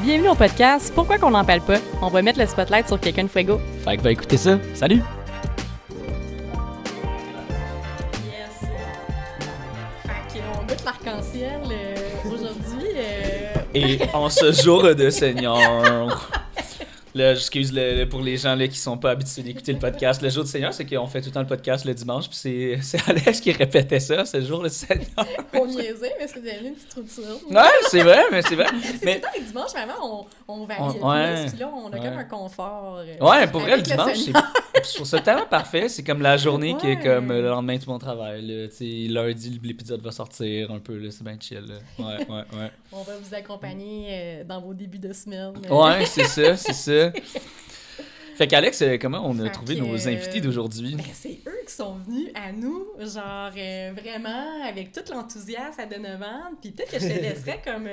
Bienvenue au podcast Pourquoi qu'on n'en parle pas? On va mettre le spotlight sur quelqu'un de fuego. Fait que va écouter ça. Salut! Yes! Fait qu'on goûte l'arc-en-ciel aujourd'hui. Et en ce jour de Seigneur... Là, excuse pour les gens là, qui sont pas habitués d'écouter le podcast. Le jour du Seigneur, c'est qu'on fait tout le temps le podcast le dimanche, puis c'est Alex qui répétait ça, c'est le jour du Seigneur. On niaisait, mais c'est devenu une petite routine. Ouais, c'est vrai, mais c'est vrai. C'est mais... tout le temps les dimanches, vraiment, on varie ouais, plus, puis là, on a comme un confort. Ouais, pour vrai, le dimanche, je trouve ça tellement parfait. C'est comme la journée qui est comme le lendemain de mon travail. Là, lundi, l'épisode va sortir un peu, là, c'est bien chill. Là. Ouais. On va vous accompagner dans vos débuts de semaine. Ouais, c'est ça. Fait qu'Alex, comment on a trouvé nos invités d'aujourd'hui? Ben, c'est eux qui sont venus à nous, genre vraiment avec tout l'enthousiasme à Donovan. Puis peut-être que je te laisserais comme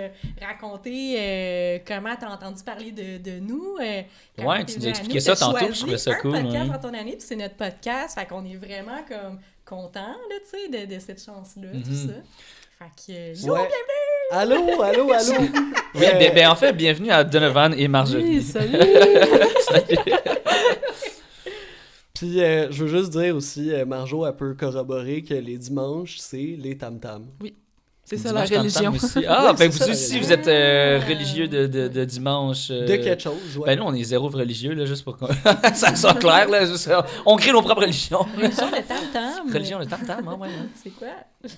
raconter comment t'as entendu parler de nous. Ouais, tu nous as expliqué ça tantôt, je trouvais ça cool. C'est un podcast dans ton année, puis c'est notre podcast. Fait qu'on est vraiment comme contents, là, tu sais, de cette chance-là, tout ça. Fait que, ouais. Allô! Oui, ben en fait, bienvenue à Donovan et Marjorie. Oui, salut! Puis, je veux juste dire aussi, Marjo, elle peut corroborer que les dimanches, c'est les tam-tams. Oui, c'est ça la religion. Aussi. Ah, oui, ben c'est vous ça, aussi, vous êtes religieux de dimanche. De quelque chose, ouais. Ben nous, on est zéro religieux, là, juste pour que ça soit clair, là. Juste, on crée nos propres religions. Religion de tam-tam. Religion de tam-tam, hein, ouais. C'est quoi?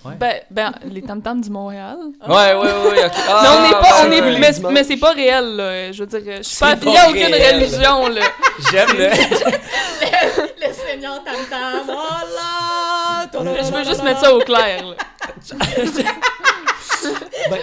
Ouais. Ben, les tam-tams du Montréal. Ouais, ok. Ah, mais on est pas, mais c'est pas réel, là. Je veux dire, je suis pas affiliée à aucune religion, là. J'aime le Seigneur tam-tam. Oh là! Je veux juste mettre ça au clair, là. Ben,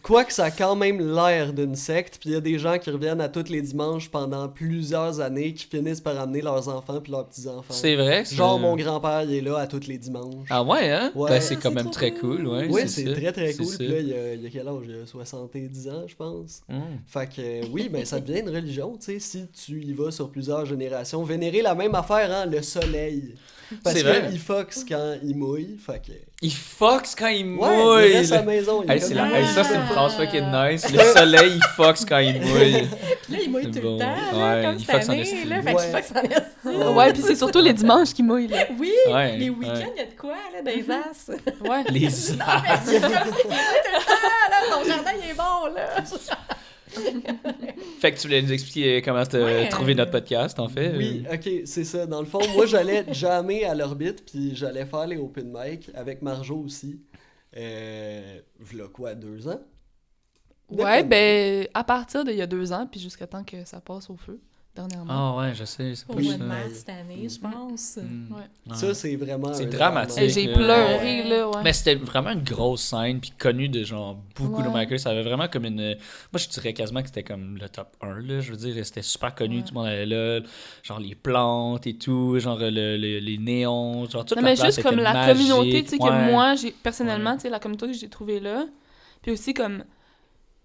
quoique ça a quand même l'air d'une secte, puis il y a des gens qui reviennent à tous les dimanches pendant plusieurs années qui finissent par amener leurs enfants puis leurs petits-enfants. C'est vrai? Genre, mon grand-père, il est là à tous les dimanches. Ah ouais, hein? Ouais. Ben, c'est quand même très cool, ouais. Oui, c'est très très cool. Ça. Puis là, il y a quel âge? Il y a 70 ans, je pense. Fait que oui, ben ça devient une religion, tu sais, si tu y vas sur plusieurs générations. Vénérer la même affaire, hein, le soleil. Parce qu'il fox quand il mouille, fait que... Il fox quand il mouille! Ouais, il reste à la maison. Ça, c'est une phrase fucking nice. Le soleil, il fox quand il mouille. Puis là, il mouille tout le temps, ouais, comme cette année, là. Fait qu'il fox en estime. Ouais, puis c'est surtout les dimanches qui mouillent, là. Oui, les week-ends, il y a de quoi, là, des as. Ouais. Les as. Non, mais c'est comme ça, il mouille tout le temps, là. Ton jardin, il est bon, là. Fait que tu voulais nous expliquer comment t'as trouvé notre podcast, en fait? Oui, ok, c'est ça. Dans le fond, moi, j'allais jammer à l'orbite, puis j'allais faire les open mic avec Marjo aussi. V'là quoi, 2 ans? Ouais, ben, à partir d'il y a 2 ans, puis jusqu'à temps que ça passe au feu, dernièrement. Ah ouais, je sais, c'est Au pas mois ça. de mars cette année, je pense. Ouais. Ça, c'est vraiment... C'est un dramatique. drame. Et j'ai pleuré, là, ouais. Mais c'était vraiment une grosse scène, puis connue de genre beaucoup de makers. Ça avait vraiment comme une... Moi, je dirais quasiment que c'était comme le top 1, là. Je veux dire, c'était super connu, tout le monde allait là. Genre les plantes et tout, genre les néons, genre toute Non, la mais place juste était comme la magique. communauté, tu sais, Ouais. que moi, personnellement, tu sais, la communauté que j'ai trouvée là, puis aussi comme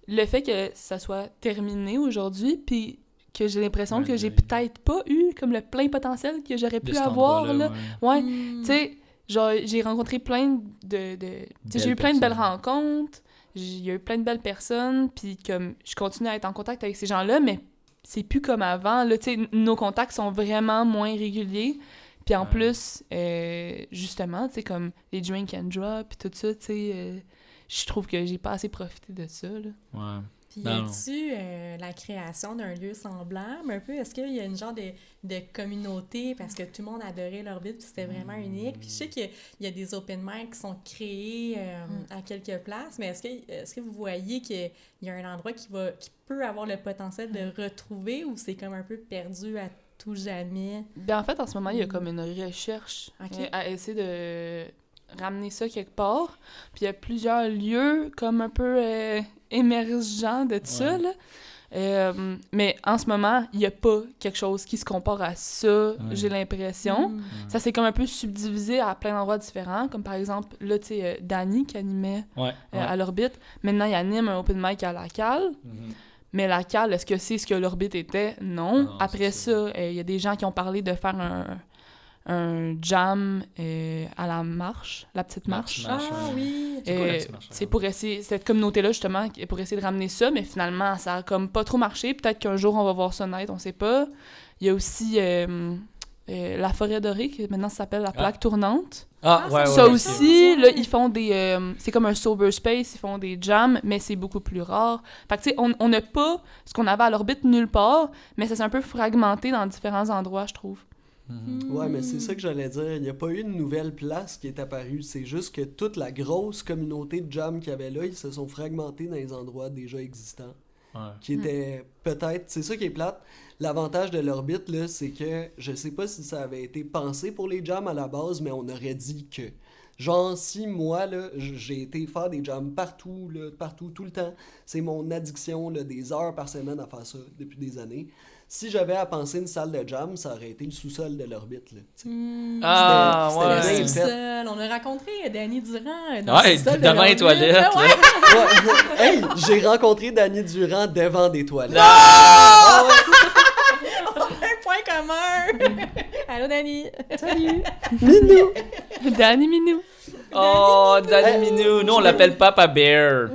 le fait que ça soit terminé aujourd'hui, puis que j'ai l'impression que j'ai peut-être pas eu comme le plein potentiel que j'aurais pu avoir, là. Ouais, tu sais, genre, j'ai rencontré plein j'ai eu plein de belles rencontres, il y a eu plein de belles personnes, puis comme, je continue à être en contact avec ces gens-là, mais c'est plus comme avant, là, tu sais, nos contacts sont vraiment moins réguliers, puis en plus, justement, tu sais, comme les drink and drop, puis tout ça, tu sais, je trouve que j'ai pas assez profité de ça, là. Ouais. Puis y a-tu la création d'un lieu semblable un peu? Est-ce qu'il y a une genre de communauté parce que tout le monde adorait l'orbite puis c'était vraiment unique? Puis je sais qu'il y a des open mic qui sont créés à quelques places, mais est-ce que vous voyez qu'il y a un endroit qui peut avoir le potentiel de retrouver ou c'est comme un peu perdu à tout jamais? Ben en fait, en ce moment, il y a comme une recherche à essayer de ramener ça quelque part. Puis il y a plusieurs lieux comme un peu émergents de tout ça, là. Mais en ce moment, il n'y a pas quelque chose qui se compare à ça, j'ai l'impression. Ça s'est comme un peu subdivisé à plein d'endroits différents, comme par exemple, là, tu sais, Danny qui animait à l'Orbite. Maintenant, il anime un open mic à la Cale. Mais la Cale, est-ce que c'est ce que l'Orbite était? Non. Après ça, il y a des gens qui ont parlé de faire un jam à la marche, la petite marche. Ah oui! C'est quoi la petite marche? C'est pour essayer, cette communauté-là, justement, pour essayer de ramener ça, mais finalement, ça a comme pas trop marché. Peut-être qu'un jour, on va voir ça naître, on sait pas. Il y a aussi la forêt dorée, qui maintenant s'appelle la plaque tournante. Ça aussi, là, ils font des... c'est comme un sober space, ils font des jams, mais c'est beaucoup plus rare. Fait que, tu sais, on n'a pas ce qu'on avait à l'orbite nulle part, mais ça s'est un peu fragmenté dans différents endroits, je trouve. Ouais, mais c'est ça que j'allais dire. Il n'y a pas eu une nouvelle place qui est apparue. C'est juste que toute la grosse communauté de jam qu'il y avait là, ils se sont fragmentés dans les endroits déjà existants. Qui étaient peut-être... C'est ça qui est plate. L'avantage de l'orbite, là, c'est que je sais pas si ça avait été pensé pour les jams à la base, mais on aurait dit que... Genre, si moi, là, j'ai été faire des jams partout, tout le temps, c'est mon addiction, là, des heures par semaine à faire ça depuis des années. Si j'avais à penser une salle de jam, ça aurait été le sous-sol de l'orbite, là. C'était le sous-sol. On a rencontré Danny Durand dans le sous-sol devant les toilettes. Hey, j'ai rencontré Danny Durand devant des toilettes. On a un point commun. Allô, Danny. Salut. Minou. Danny Minou. Oh, Danny Minou. Nous, on l'appelle Papa Bear.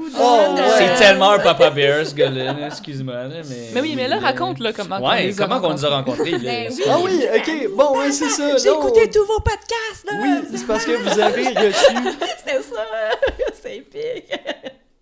C'est tellement un Papa Bear, ce gars-là. Excuse-moi. Mais oui, mais là, raconte là, comment on nous a rencontrés. Ah oui, ok. Bon, ouais, c'est ça. J'ai écouté tous vos podcasts. Là. Oui, c'est parce que vous avez reçu... C'était ça. C'est épique.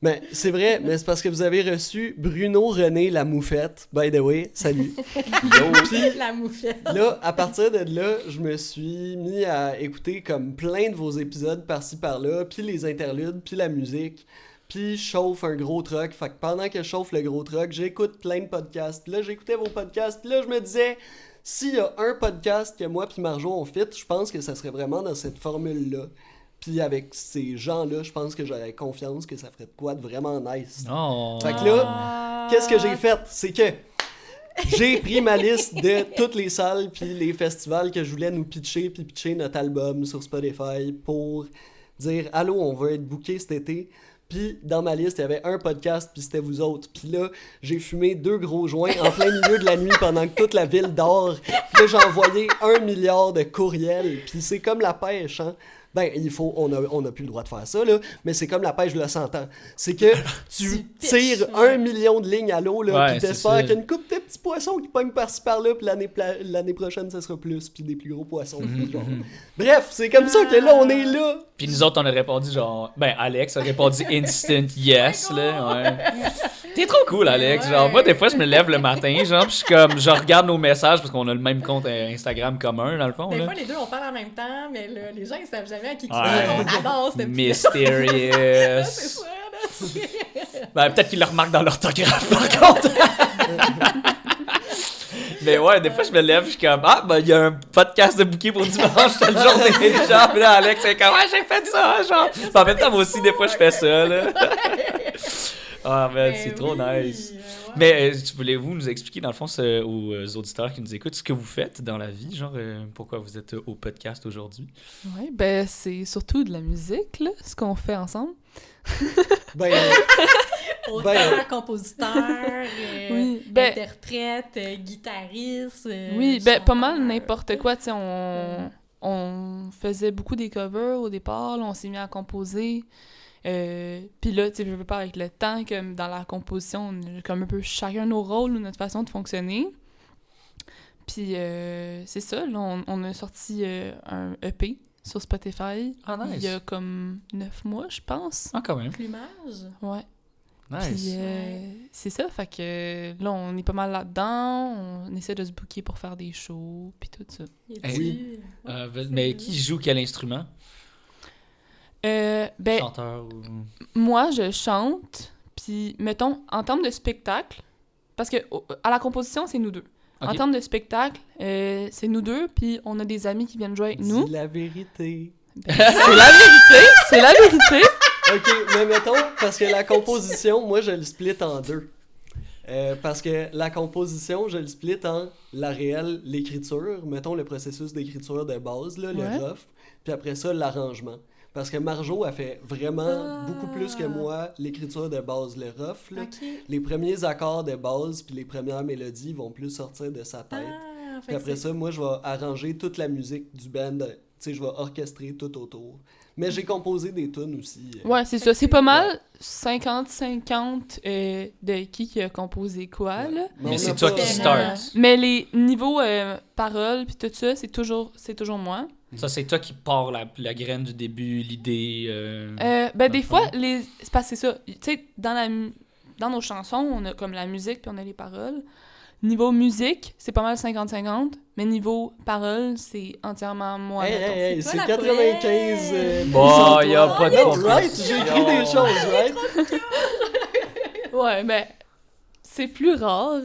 Mais c'est vrai, mais c'est parce que vous avez reçu Bruno René la Moufette. By the way, salut. Puis, la Moufette. Là, à partir de là, je me suis mis à écouter comme plein de vos épisodes par-ci par-là, puis les interludes, puis la musique, puis je chauffe un gros truck. Fait que pendant que je chauffe le gros truck, j'écoute plein de podcasts. Puis là, j'écoutais vos podcasts, puis là, je me disais, s'il y a un podcast que moi puis Marjo on fit, je pense que ça serait vraiment dans cette formule-là. Puis avec ces gens-là, je pense que j'aurais confiance que ça ferait de quoi de vraiment nice. Fait que là, qu'est-ce que j'ai fait? C'est que j'ai pris ma liste de toutes les salles puis les festivals que je voulais nous pitcher puis pitcher notre album sur Spotify pour dire « Allô, on va être bookés cet été ». Puis dans ma liste, il y avait un podcast, puis c'était vous autres. Puis là, j'ai fumé 2 gros joints en plein milieu de la nuit pendant que toute la ville dort. Puis là, j'ai envoyé 1 milliard de courriels. Puis c'est comme la pêche, hein. Ben, on a plus le droit de faire ça, là, mais c'est comme la pêche de le 100 ans. C'est que tu tires 1 million de lignes à l'eau, là, puis t'espères qu'il y a une couple de petits poissons qui pognent par-ci par-là, puis l'année prochaine, ça sera plus, puis des plus gros poissons. Genre. Bref, c'est comme ça que là, on est là. Puis nous autres, on a répondu genre... Ben, Alex a répondu instant yes, là, ouais. T'es trop cool, Alex. Genre, moi, des fois, je me lève le matin, genre, pis je suis comme... Je regarde nos messages, parce qu'on a le même compte Instagram commun, dans le fond, Des là. fois, les deux, on parle en même temps, mais là, les gens, ils savent jamais à qui on adore cette Mysterious. C'est ça, là. Ben, peut-être qu'ils le remarquent dans l'orthographe, par contre. Mais ouais, des fois, je me lève, je suis comme, il y a un podcast de bouquet pour dimanche, c'est le journée, genre, là, Alex, c'est comme, j'ai fait ça, genre. En même temps, moi aussi, des fois, je fais ça, là. C'est trop nice. Mais voulez-vous nous expliquer, dans le fond, aux auditeurs qui nous écoutent, ce que vous faites dans la vie, genre, pourquoi vous êtes au podcast aujourd'hui? Oui, ben, c'est surtout de la musique, là, ce qu'on fait ensemble. Auteur, compositeur, interprète, guitariste. Pas mal n'importe quoi, tu sais, on faisait beaucoup des covers au départ, là, on s'est mis à composer. Puis là, tu sais, je veux pas avec le temps, comme dans la composition, on a comme un peu chacun nos rôles ou notre façon de fonctionner. Puis c'est ça, là, on a sorti un EP sur Spotify. Nice. Il y a comme 9 mois, je pense. Quand même. Plumage. Ouais. Nice. Puis c'est ça, fait que là, on est pas mal là-dedans, on essaie de se booker pour faire des shows, puis tout ça. Oui. Mais qui joue quel instrument? Chanteur ou... Moi, je chante, puis mettons, en termes de spectacle, parce que à la composition, c'est nous deux. Okay. En termes de spectacle, c'est nous deux, puis on a des amis qui viennent jouer avec nous. Dis la vérité. C'est la vérité! C'est la vérité! OK, mais mettons, parce que la composition, moi, je le split en 2. Parce que la composition, je le split en la réelle, l'écriture, mettons le processus d'écriture de base, là, le rough, puis après ça, l'arrangement. Parce que Marjo a fait vraiment beaucoup plus que moi l'écriture de base, le rough. Là. Okay. Les premiers accords de base puis les premières mélodies vont plus sortir de sa tête. Puis après ça, moi, je vais arranger toute la musique du band. Tu sais, je vais orchestrer tout autour. Mais j'ai composé des tunes aussi. Ouais, c'est ça. C'est pas mal 50-50 de qui a composé quoi, là. Mais c'est toi qui start. Mais les niveaux paroles puis tout ça, c'est toujours moi. Ça, c'est toi qui pars la graine du début, l'idée. Des fois, c'est parce que c'est ça. Tu sais, dans nos chansons, on a comme la musique puis on a les paroles. Niveau musique, c'est pas mal 50-50, mais niveau paroles, c'est entièrement moi. Hey, c'est 95. Bon, y a pas de complexe. Right, j'ai écrit des choses, right? Ouais, mais c'est plus rare.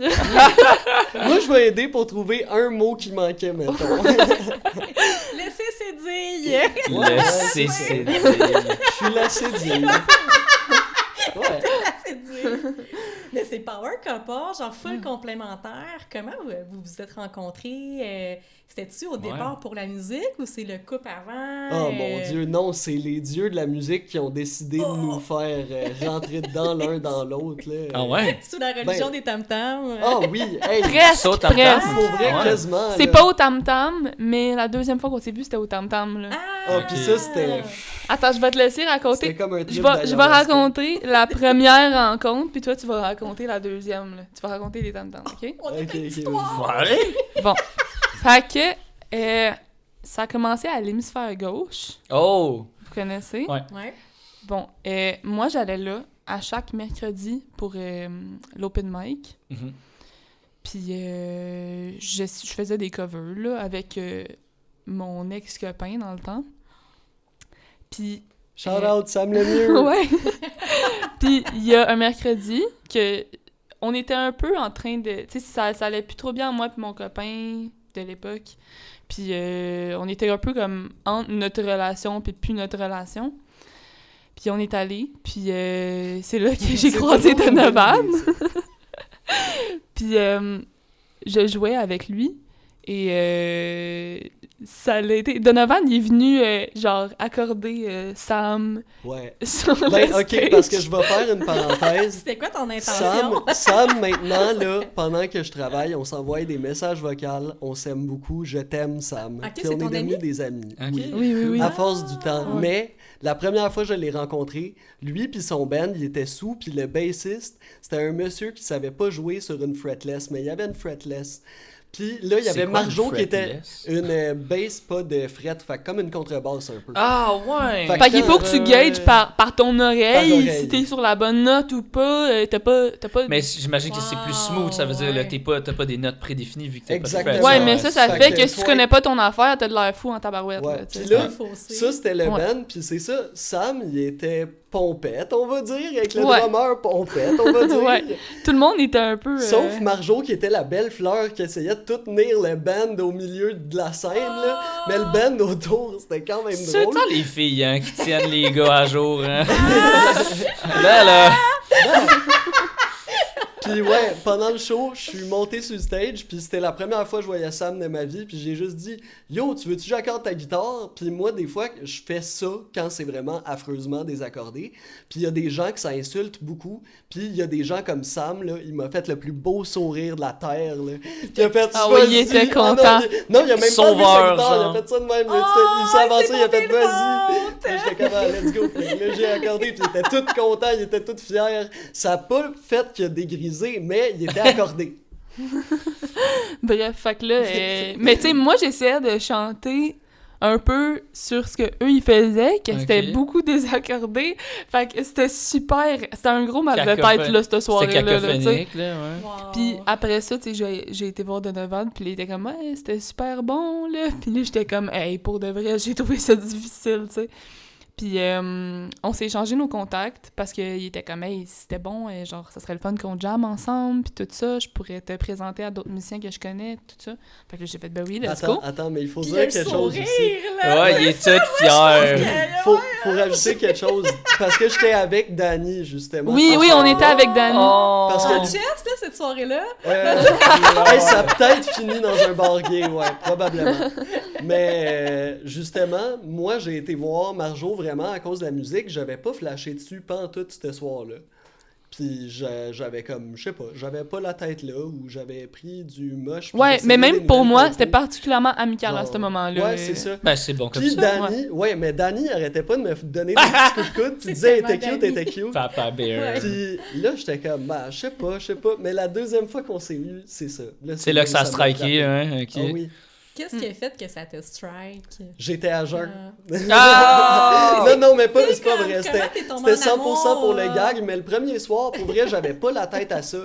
Moi, je vais aider pour trouver un mot qui manquait, mettons. Laissez cédille! Laissez cédille. Je suis la cédille. Ouais. Mais c'est power couple, genre full complémentaire. Comment vous vous êtes rencontrés? C'était-tu au départ pour la musique ou c'est le couple avant? Oh mon Dieu, non, c'est les dieux de la musique qui ont décidé de nous faire rentrer dedans l'un dans l'autre. Là. Ah ouais? Sous la religion des tam-tams. Ah oui, hey, presque. Pour vrai, quasiment. C'est pas au tam-tam, mais la deuxième fois qu'on s'est vu, c'était au tam-tam. Là. Ah, puis ça, c'était... Attends, je vais te laisser raconter. C'était comme un trip je vais raconter la première rencontre, puis toi, tu vas raconter la deuxième. Là. Tu vas raconter les tam-tams, OK? On a Ok, fait une ok, histoire! Ouais. Bon. Fait que ça a commencé à l'hémisphère gauche. Oh! Vous connaissez? Ouais. Ouais. Bon, moi, j'allais là à chaque mercredi pour l'open mic. Mhm. Puis je faisais des covers là, avec mon ex-copain dans le temps. Puis... Shout out, Sam Lemieux! Ouais! Puis il y a un mercredi que on était un peu en train de... Tu sais, ça allait plus trop bien, moi et mon copain de l'époque. Puis on était un peu comme entre notre relation puis plus notre relation. Puis on est allé, puis c'est là que j'ai croisé Donovan. Puis je jouais avec lui et ça l'a été... Donovan, il est venu genre accorder Sam. Ouais. Sur Ben, le ok, stage. parce que je vais faire une parenthèse. C'était quoi ton intention? Sam, maintenant, là, pendant que je travaille, on s'envoie des messages vocaux. On s'aime beaucoup. Je t'aime, Sam. Ok, Puis c'est on est ton devenus ami? des amis. Ok. Oui. À force du temps. Ouais. Mais la première fois que je l'ai rencontré, lui puis son band, il était sous, puis le bassiste, c'était un monsieur qui savait pas jouer sur une fretless, mais il y avait une fretless. Puis là, il y avait Marjo qui était une bass pas de fret, fait comme une contrebasse un peu. Ah ouais! Fait Fait qu'il faut que tu gages par ton oreille, oreille. si t'es sur la bonne note ou pas. T'as pas... Mais j'imagine que c'est plus smooth, ça veut dire là, t'as pas des notes prédéfinies vu que t'as pas de Exactement. fret. Ouais, mais ça Fait fait que que si tu connais pas ton affaire, t'as de l'air fou en tabarouette. Ouais. Là, tu sais. Puis là, Faussé. ça c'était le Ouais. band, puis c'est ça, Sam, il était pompette, on va dire, avec le Ouais. drummer pompette, on va dire. Ouais. Tout le monde était un peu... Sauf Marjo qui était la belle fleur qui essayait de tout tenir le band au milieu de la scène, là. Mais le band autour, c'était quand même C'est drôle. tout les filles hein, qui tiennent les gars à jour. Hein. là. Puis ouais, pendant le show, je suis monté sur le stage, puis c'était la première fois que je voyais Sam de ma vie, puis j'ai juste dit « Yo, tu veux-tu que j'accorde ta guitare? » Puis moi, des fois, je fais ça quand c'est vraiment affreusement désaccordé. Puis il y a des gens que ça insulte beaucoup, puis il y a des gens comme Sam, là, il m'a fait le plus beau sourire de la terre, là. Il a fait Ah oui, il était vas-y. content. Ah non, il a même Sauveur, pas levé sa guitare, il a genre. fait ça de même. là, Oh, il s'est avancé, c'est il a fait ton vas-y. Puis j'étais comme ah, let's go. Puis là, j'ai accordé, puis il était tout content, il était tout fier. Ça a pas fait qu'il a dégrisé, mais il était accordé. Bref, fait que là... Mais tu sais, moi, j'essayais de chanter un peu sur ce que eux ils faisaient, que c'était beaucoup désaccordé. Fait que c'était super... C'était un gros mal de tête, là, cette soirée-là. C'était là, tu sais. cacophonique, là, ouais. Wow. Puis après ça, tu sais, j'ai été voir Donovan, puis il était comme « Hey, c'était super bon, là! » Puis là, j'étais comme « Hey, pour de vrai, j'ai trouvé ça difficile, tu sais. » Puis on s'est échangé nos contacts, parce qu'il était comme « Hey, si c'était bon, genre, ça serait le fun qu'on jamme ensemble, puis tout ça, je pourrais te présenter à d'autres musiciens que je connais, tout ça. » Fait que là, j'ai fait « Ben oui, let's go! » Attends, mais il faut Puis dire quelque chose sourire, ici. là, Ouais, il est tout fier. Faut rajouter quelque chose. Parce que j'étais avec Danny, justement. Oui, on était avec Danny. Oh. Parce En que chest, là, cette soirée-là. hey, ça a peut-être fini dans un bar gay, ouais, probablement. Mais justement, moi, j'ai été voir Marjo vraiment à cause de la musique. J'avais pas flashé dessus pendant tout ce soir-là. Puis j'avais comme, je sais pas, j'avais pas la tête là, ou j'avais pris du moche. Ouais, mais même pour moi, c'était particulièrement amical à ce moment-là. Ouais, c'est ça. Ben, c'est bon comme puis ça. Danny, mais Danny arrêtait pas de me donner des petits coups de coude, puis disait, elle était cute. Papa Bear. Puis là, j'étais comme, je sais pas. Mais la deuxième fois qu'on s'est eu, c'est ça. C'est là que ça a striké, hein, ok. Ah oui. Qu'est-ce qui a fait que ça te strike? J'étais à jeun. Ah! Non, mais c'est pas vrai. C'était Comment t'es tombé en 100% pour amour? le gag, mais le premier soir, pour vrai, j'avais pas la tête à ça.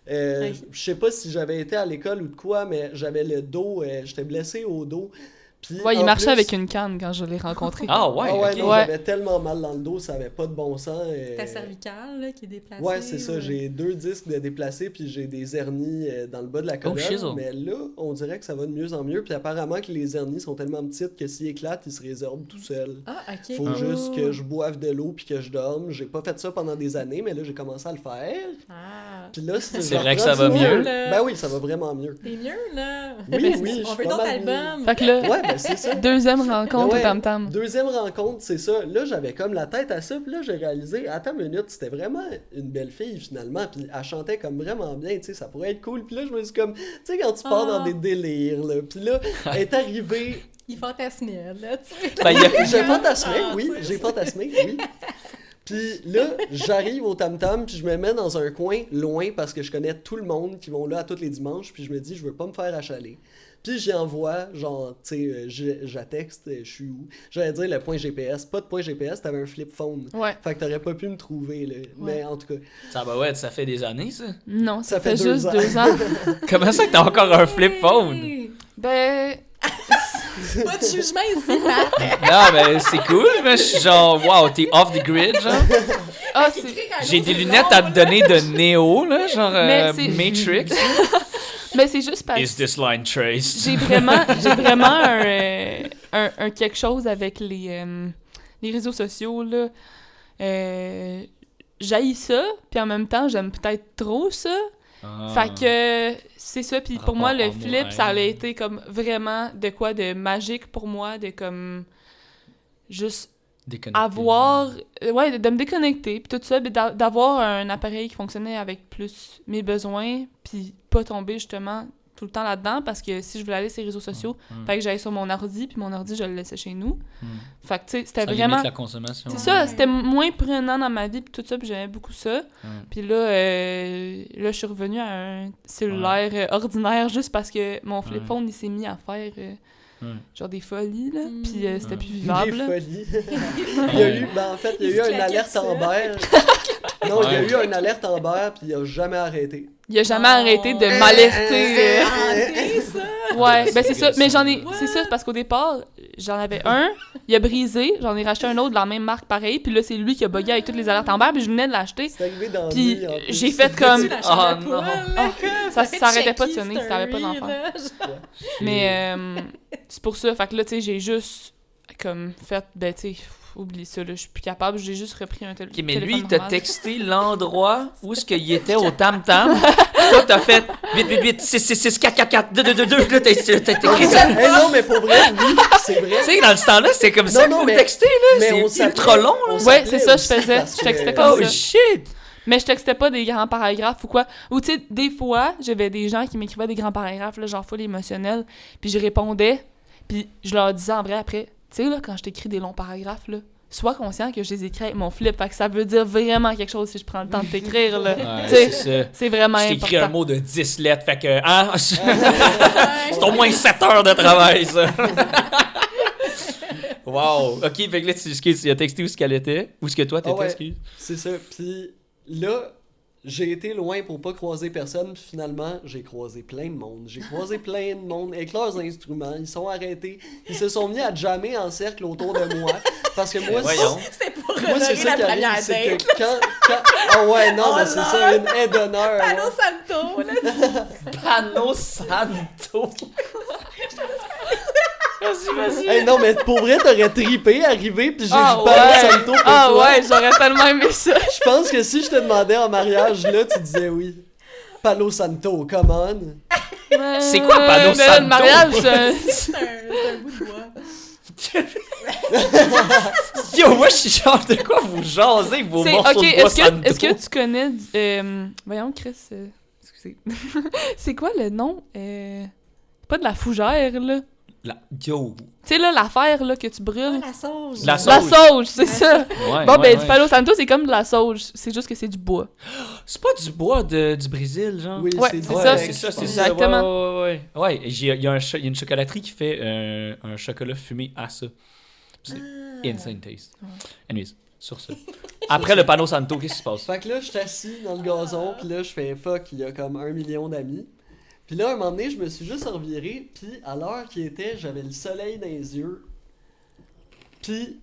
Je sais pas si j'avais été à l'école ou de quoi, mais j'avais le dos, j'étais blessé au dos. Puis, Ouais, il en marchait plus- avec une canne quand je l'ai rencontré. Ah ouais, ok. non, Ouais. j'avais tellement mal dans le dos, ça avait pas de bon sens. Ta cervicale là, qui est déplacée. Ouais, c'est ça. ou- J'ai 2 disques de déplacés, puis j'ai des hernies dans le bas de la colonne. shizzle. Mais là, on dirait que ça va de mieux en mieux. Puis apparemment que les hernies sont tellement petites que s'ils éclatent, ils se résorbent tout seuls. Ah, ok. Faut juste que je boive de l'eau puis que je dorme. J'ai pas fait ça pendant des années, mais là, j'ai commencé à le faire. Ah. Puis là, C'est vrai que ça va du mieux. monde. Ben oui, ça va vraiment mieux. T'es mieux, là. Oui, oui, je On suis veut pas d'autres mal mieux. albums. Fait que là, Ouais, ben c'est ça. deuxième rencontre Ouais, au tam-tam. Deuxième rencontre, c'est ça. Là, j'avais comme la tête à ça, puis là, j'ai réalisé, attends une minute, c'était vraiment une belle fille, finalement, puis elle chantait comme vraiment bien, tu sais, ça pourrait être cool. Puis là, je me suis comme, tu sais, quand tu pars dans des délires, là, puis là, elle est arrivée... Il fantasmait, là, tu sais. Ben, J'ai fantasmé, Ah, oui, tu sais. j'ai fantasmé, oui. Puis là, j'arrive au tam-tam, puis je me mets dans un coin loin parce que je connais tout le monde qui vont là à tous les dimanches, puis je me dis, je veux pas me faire achaler. Puis j'y envoie, genre, tu sais, j'attexte, je suis où? J'allais dire le point GPS, pas de point GPS, t'avais un flip phone. Ouais. Fait que t'aurais pas pu me trouver, là. Mais en tout cas, Ça, ben ouais, ça fait des années, ça. Non, ça Ça fait fait 2 juste ans. 2 ans. Comment ça que t'as encore un flip phone? Ben, Pas de jugement ici, Matt. Non, ben c'est cool, mais je suis genre, wow, t'es off the grid, genre. ah, c'est... J'ai des lunettes à te donner de Neo, là, genre Mais c'est- Matrix. Mais c'est juste parce Is que this line traced? j'ai vraiment un quelque chose avec les réseaux sociaux, là. J'haïs ça, puis en même temps, j'aime peut-être trop ça. Ah. Fait que c'est ça, puis pour moi, Rapport le flip, homo-haine. ça a été comme vraiment de quoi de magique pour moi, de comme juste Déconnecté. avoir, ouais, de me déconnecter, puis tout ça, puis d'avoir un appareil qui fonctionnait avec plus mes besoins, puis pas tomber justement tout le temps là-dedans, parce que si je voulais aller sur les réseaux sociaux, fallait que j'aille sur mon ordi, puis mon ordi, je le laissais chez nous. Fait que, tu sais, c'était Ça vraiment... limite la consommation. C'est ça, c'était moins prenant dans ma vie, puis tout ça, puis j'aimais beaucoup ça. Puis là, je suis revenue à un cellulaire ordinaire juste parce que mon flip phone, il s'est mis à faire genre des folies, là, puis c'était plus vivable. des là. folies. Il y a eu, ben en fait, il y a eu une alerte Amber. Non, il y a eu une alerte Amber, puis il a jamais arrêté. Il a jamais arrêté de m'alerter. C'est hanté, ça. Ouais, ben c'est ça. gosse, Mais j'en ai... Ouais. C'est ça, parce qu'au départ, j'en avais un, il a brisé, j'en ai racheté un autre de la même marque pareil, puis là, c'est lui qui a bugué avec toutes les alertes Amber, puis je venais de l'acheter. C'est arrivé dans la Puis nuit, en plus. j'ai fait comme... Tu la Ah, chambre à non. poêle, Ah, là, comme, ça fait s'arrêtait pas de checky sonner, ça avait pas story, d'enfant. là, genre. Mais c'est pour ça, fait que là, tu sais, j'ai juste comme fait, ben, tu sais, oublie ça, là, je suis plus capable, j'ai juste repris un téléphone. Ok, mais lui, il t'a normal. texté l'endroit où est-ce qu'il était au tam-tam. Toi, t'as fait vite, vite, vite, 6, 4, 4, 4, 2, 2, 2, 2. Là, t'as écrit ça. Eh non, mais pour vrai, oui, c'est vrai. Tu sais, dans ce temps-là, c'était comme ça Non, qu'il non, faut mais- texter, là. mais on C'est ultra s'appelait- long, là. on Ouais, s'appelait c'est ça, je aussi faisais. parce Je textais que- comme Oh ça. shit! Mais je textais pas des grands paragraphes ou quoi. Ou tu sais, des fois, j'avais des gens qui m'écrivaient des grands paragraphes, là, genre full émotionnel, puis je répondais, puis je leur disais en vrai après, tu sais, là, quand je t'écris des longs paragraphes, là, sois conscient que je les écris avec mon flip, fait que ça veut dire vraiment quelque chose si je prends le temps de t'écrire, là. Ouais, Tu sais, c'est ça. c'est vraiment Je important. t'écris un mot de 10 lettres, fait que, hein? C'est au moins 7 heures de travail, ça. Wow! Ok, fait que là, tu as texté où ce qu'elle était? Où ce que toi, t'étais, Ah ouais. excuse? C'est ça. Puis là, j'ai été loin pour pas croiser personne. Puis finalement, j'ai croisé plein de monde. J'ai croisé plein de monde avec leurs instruments. Ils sont arrêtés. Ils se sont mis à jammer en cercle autour de moi. Parce que moi, Voyons. C'était pour moi c'est honorer ça la qui première arrive. C'est date. que quand... Ah ouais, non, Oh mais c'est non. ça, une aide d'honneur. Palo ouais. Santo, là. Pano Santo! Vas-y. Hey, non, mais pour vrai, t'aurais trippé, arrivé, puis j'ai Ah dit Palo ouais. Santo pour Ah toi. ouais, j'aurais tellement aimé ça. Je pense que si je te demandais en mariage, là, tu disais oui. Palo Santo, come on. C'est quoi, Palo Ben, Santo? le mariage, C'est un bout de bois. Yo, moi, je suis genre de quoi vous jasez, vos morceaux de bois Santo? Est-ce que tu connais... voyons, Chris... excusez. C'est quoi le nom? Pas de la fougère, là. Yo! Tu sais, là, l'affaire là, que tu brûles. La sauge. La La sauge, c'est ça. Ouais, Bon, ouais, du Palo Santo, c'est comme de la sauge. C'est juste que c'est du bois. C'est pas du bois du Brésil, genre? Oui, Ouais, c'est c'est du ça. Québec, C'est ça, je c'est pense. ça. Exactement. Ouais. Ouais, il y a une chocolaterie qui fait un chocolat fumé à ça. C'est insane taste. Anyways, sur ça. Après le Palo Santo, qu'est-ce qui se passe? Fait que là, je suis assis dans le gazon, puis là, je fais fuck, il y a comme 1 million d'amis. Puis là, un moment donné, je me suis juste reviré, puis à l'heure qui était, j'avais le soleil dans les yeux. Puis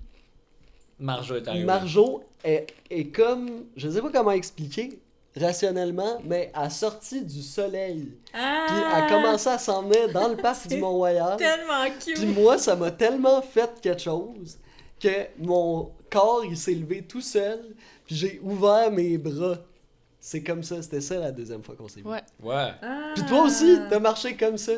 Marjo est arrivée. Marjo est comme, je sais pas comment expliquer rationnellement, mais elle sortit du soleil. Ah! Puis elle commençait à s'en venir dans le parc du Mont-Royal. Tellement cute! Puis moi, ça m'a tellement fait quelque chose que mon corps, il s'est levé tout seul, puis j'ai ouvert mes bras. C'est comme ça, c'était ça la deuxième fois qu'on s'est vu. Ouais. Ouais. Ah! Puis toi aussi, t'as marché comme ça.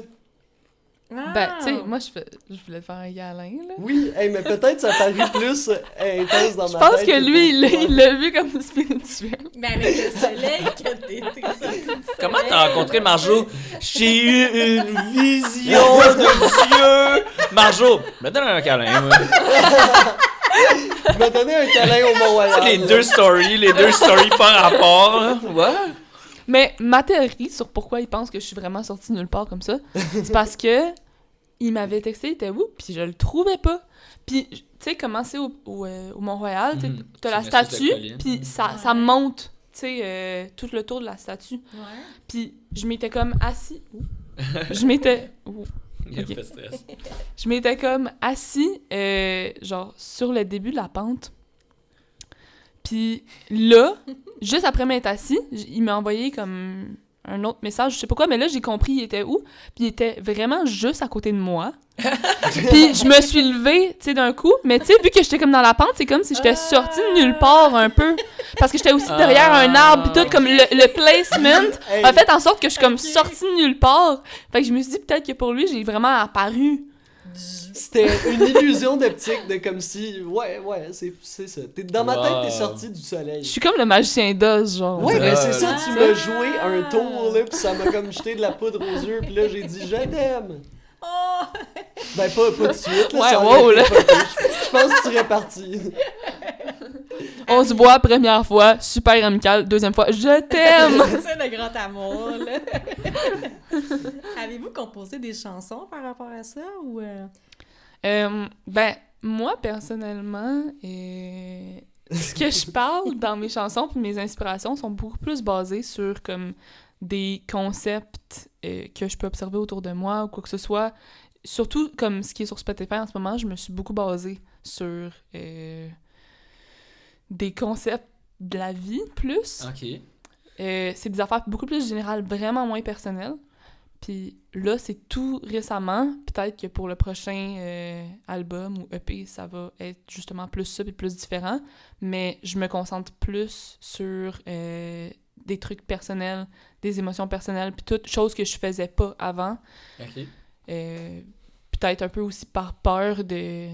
Ah! Ben, tu sais, moi, je voulais faire un câlin, là. Oui, hey, mais peut-être ça paraît plus intense dans Je ma pense tête. que lui, il l'a vu comme spirituel. Ben, avec le soleil que t'es sorti du soleil. Comment t'as rencontré Marjo? J'ai eu une vision de Dieu! Marjo, me donne un câlin, moi. Il m'a donné un câlin au Mont-Royal. Les deux stories par rapport, là. Ouais. Mais ma théorie sur pourquoi il pense que je suis vraiment sortie de nulle part comme ça, c'est parce que il m'avait texté, il était où, puis je le trouvais pas. Puis, tu sais, comment c'est au Mont-Royal, t'as C'est la une espèce de statue, colline. puis ça monte, tu sais, tout le tour de la statue. Ouais. Puis je m'étais comme assis... Je m'étais... Il y a Ok. pas de stress. Je m'étais comme assis, genre, sur le début de la pente. Puis là, juste après m'être assis, il m'a envoyé comme un autre message, je sais pas quoi, mais là, j'ai compris il était où. Puis il était vraiment juste à côté de moi. Puis je me suis levée, tu sais, d'un coup. Mais tu sais, vu que j'étais comme dans la pente, c'est comme si j'étais sortie de nulle part un peu. Parce que j'étais aussi derrière un arbre, puis tout, comme le placement Hey. a fait en sorte que je suis comme sortie de nulle part. Fait que je me suis dit peut-être que pour lui, j'ai vraiment apparu. C'était une illusion d'optique de comme si... Ouais, c'est ça. Dans ma tête, t'es sorti du Je soleil. suis comme le magicien d'Oz, genre. Ouais, mais c'est Ah, ça, tu m'as joué un tour, là, pis ça m'a comme jeté de la poudre aux yeux, pis là, j'ai dit « Je t'aime ». Oh! Ben, pas tout de suite, là, Ouais, ça wow, aurait là. été fucké. Je pense que tu serais parti. On se voit première fois, super amical. Deuxième fois, je t'aime! C'est ça le grand amour, là. Avez-vous composé des chansons par rapport à ça, ou... Ben, moi, personnellement, ce que je parle dans mes chansons puis mes inspirations sont beaucoup plus basées sur comme des concepts que je peux observer autour de moi ou quoi que ce soit. Surtout comme ce qui est sur Spotify en ce moment, je me suis beaucoup basée sur des concepts de la vie plus. Ok. C'est des affaires beaucoup plus générales, vraiment moins personnelles. Puis là, c'est tout récemment. Peut-être que pour le prochain album ou EP, ça va être justement plus ça et plus différent. Mais je me concentre plus sur des trucs personnels, des émotions personnelles, puis toutes choses que je faisais pas avant. Ok. Peut-être un peu aussi par peur de...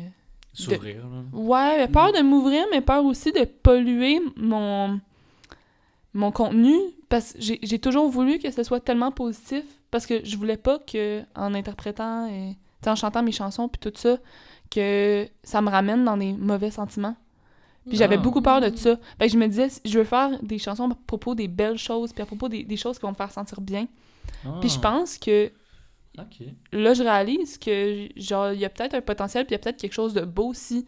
Sourire, là. Ouais, mais peur de m'ouvrir, mais peur aussi de polluer mon contenu, parce que j'ai toujours voulu que ce soit tellement positif, parce que je voulais pas que en interprétant et en chantant mes chansons puis tout ça, que ça me ramène dans des mauvais sentiments. Puis j'avais beaucoup peur de ça. Fait que je me disais, je veux faire des chansons à propos des belles choses, puis à propos des choses qui vont me faire sentir bien. Puis je pense que Ok. là, je réalise que, genre, il y a peut-être un potentiel, puis il y a peut-être quelque chose de beau aussi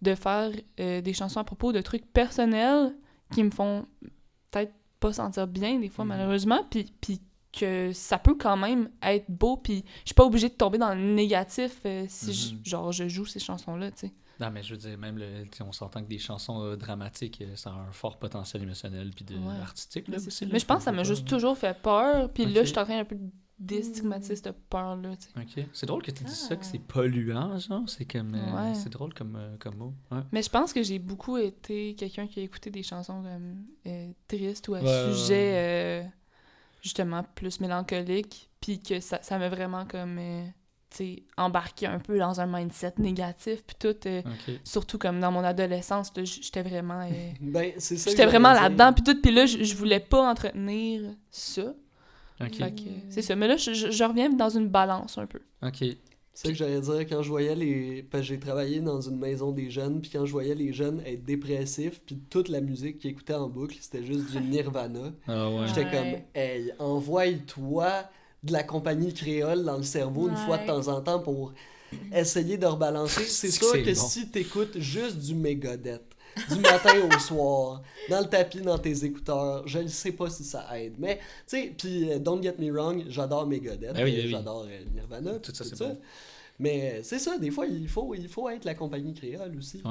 de faire des chansons à propos de trucs personnels qui me font peut-être pas sentir bien, des fois, malheureusement, puis que ça peut quand même être beau, puis je suis pas obligée de tomber dans le négatif si, je joue ces chansons-là, tu sais. Non, mais je veux dire, même, on s'entend que des chansons dramatiques, ça a un fort potentiel émotionnel puis artistique, là, aussi. Mais je pense que ça m'a juste toujours fait peur, puis là, Ok. je suis en train un peu de déstigmatiser cette peur-là, tu sais. Ok. C'est drôle que tu dis ça, que c'est polluant, genre. C'est comme... Ouais. c'est drôle comme mot. Ouais. Mais je pense que j'ai beaucoup été quelqu'un qui a écouté des chansons comme tristes ou à Ouais, sujet justement plus mélancolique, puis que ça m'a vraiment comme tu embarqué un peu dans un mindset négatif, puis tout, surtout comme dans mon adolescence, là, j'étais vraiment... c'est ça j'étais vraiment là-dedans, puis tout, puis là, je voulais pas entretenir ça. OK. Fait que, c'est ça. Mais là, je reviens dans une balance un peu. OK. C'est ça que j'allais dire, quand je voyais parce que j'ai travaillé dans une maison des jeunes, puis quand je voyais les jeunes être dépressifs, puis toute la musique qu'ils écoutaient en boucle, c'était juste du Nirvana. Ah ouais. J'étais comme, hey, envoie-toi de la compagnie créole dans le cerveau une fois de temps en temps pour essayer de rebalancer. C'est sûr que si t'écoutes juste du Megadeth, du matin au soir, dans le tapis, dans tes écouteurs, je ne sais pas si ça aide. Mais, tu sais, puis don't get me wrong, j'adore Megadeth, j'adore Nirvana, tout ça. Bon. Mais c'est ça, des fois, il faut être la compagnie créole aussi.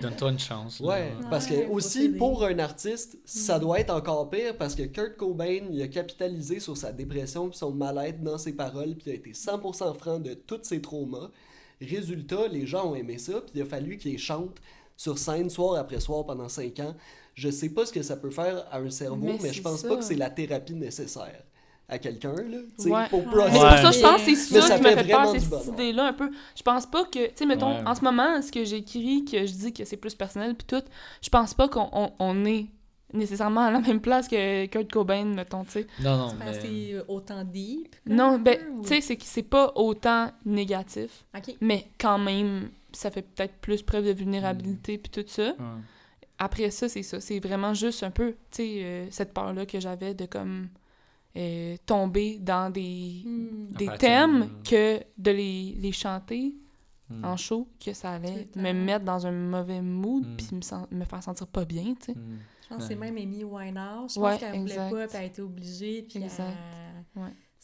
Donne-toi une chance. Ouais, parce que aussi, pour un artiste, ça doit être encore pire parce que Kurt Cobain, il a capitalisé sur sa dépression et son mal-être dans ses paroles, puis il a été 100% franc de tous ses traumas. Résultat, les gens ont aimé ça, puis il a fallu qu'il chante sur scène soir après soir pendant 5 ans. Je sais pas ce que ça peut faire à un cerveau, mais je pense pas que c'est la thérapie nécessaire à quelqu'un, là, tu sais, pour processer. Mais c'est pour ça que je pense que c'est ça qui me fait peur, cette idée-là, un peu. Je pense pas que, tu sais, mettons, en ce moment, ce que j'écris, que je dis que c'est plus personnel, puis tout, je pense pas qu'on est nécessairement à la même place que Kurt Cobain, mettons, tu sais. Non, mais... C'est autant deep? Non, ben, tu sais, c'est pas autant négatif, mais quand même, ça fait peut-être plus preuve de vulnérabilité, puis tout ça. Après ça, c'est ça. C'est vraiment juste un peu, tu sais, cette peur-là que j'avais de, comme... tomber dans des thèmes que de les chanter en show, que ça allait me mettre dans un mauvais mood puis me faire sentir pas bien, tu sais. Je pense que c'est même Amy Winehouse. Je pense qu'elle voulait pas, puis elle a été obligée, puis ça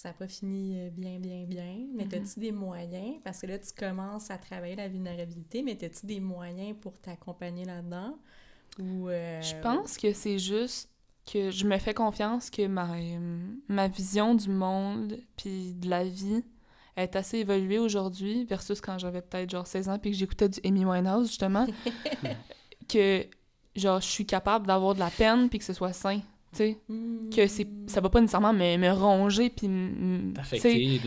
n'a pas fini bien. Mais t'as-tu des moyens? Parce que là, tu commences à travailler la vulnérabilité, mais t'as-tu des moyens pour t'accompagner là-dedans? Ou, Je pense que c'est juste que je me fais confiance que ma vision du monde puis de la vie est assez évoluée aujourd'hui versus quand j'avais peut-être genre 16 ans puis que j'écoutais du Amy Winehouse, justement, que genre je suis capable d'avoir de la peine puis que ce soit sain, tu sais, que ça va pas nécessairement me ronger puis m'affecter,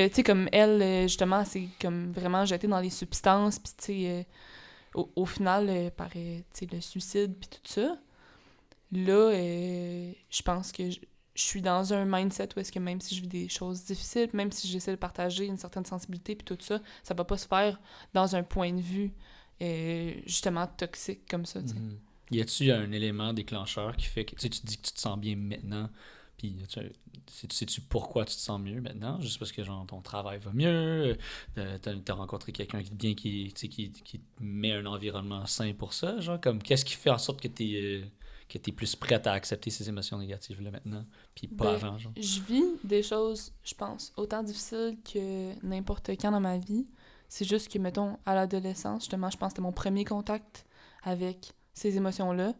tu sais, comme elle, justement, c'est comme vraiment jeter dans les substances puis tu sais, au final, par tu sais, le suicide puis tout ça. Là, je pense que je suis dans un mindset où est-ce que même si je vis des choses difficiles, même si j'essaie de partager une certaine sensibilité puis tout ça, ça va pas se faire dans un point de vue justement toxique comme ça, tu sais. Y a-tu un élément déclencheur qui fait que tu dis que tu te sens bien maintenant, puis sais-tu pourquoi tu te sens mieux maintenant? Juste parce que genre ton travail va mieux, t'as rencontré quelqu'un qui te met un environnement sain pour ça, genre comme qu'est-ce qui fait en sorte que t'es plus prête à accepter ces émotions négatives-là maintenant, puis pas avant, genre? Je vis des choses, je pense, autant difficiles que n'importe quand dans ma vie. C'est juste que, mettons, à l'adolescence, justement, je pense que c'était mon premier contact avec ces émotions-là.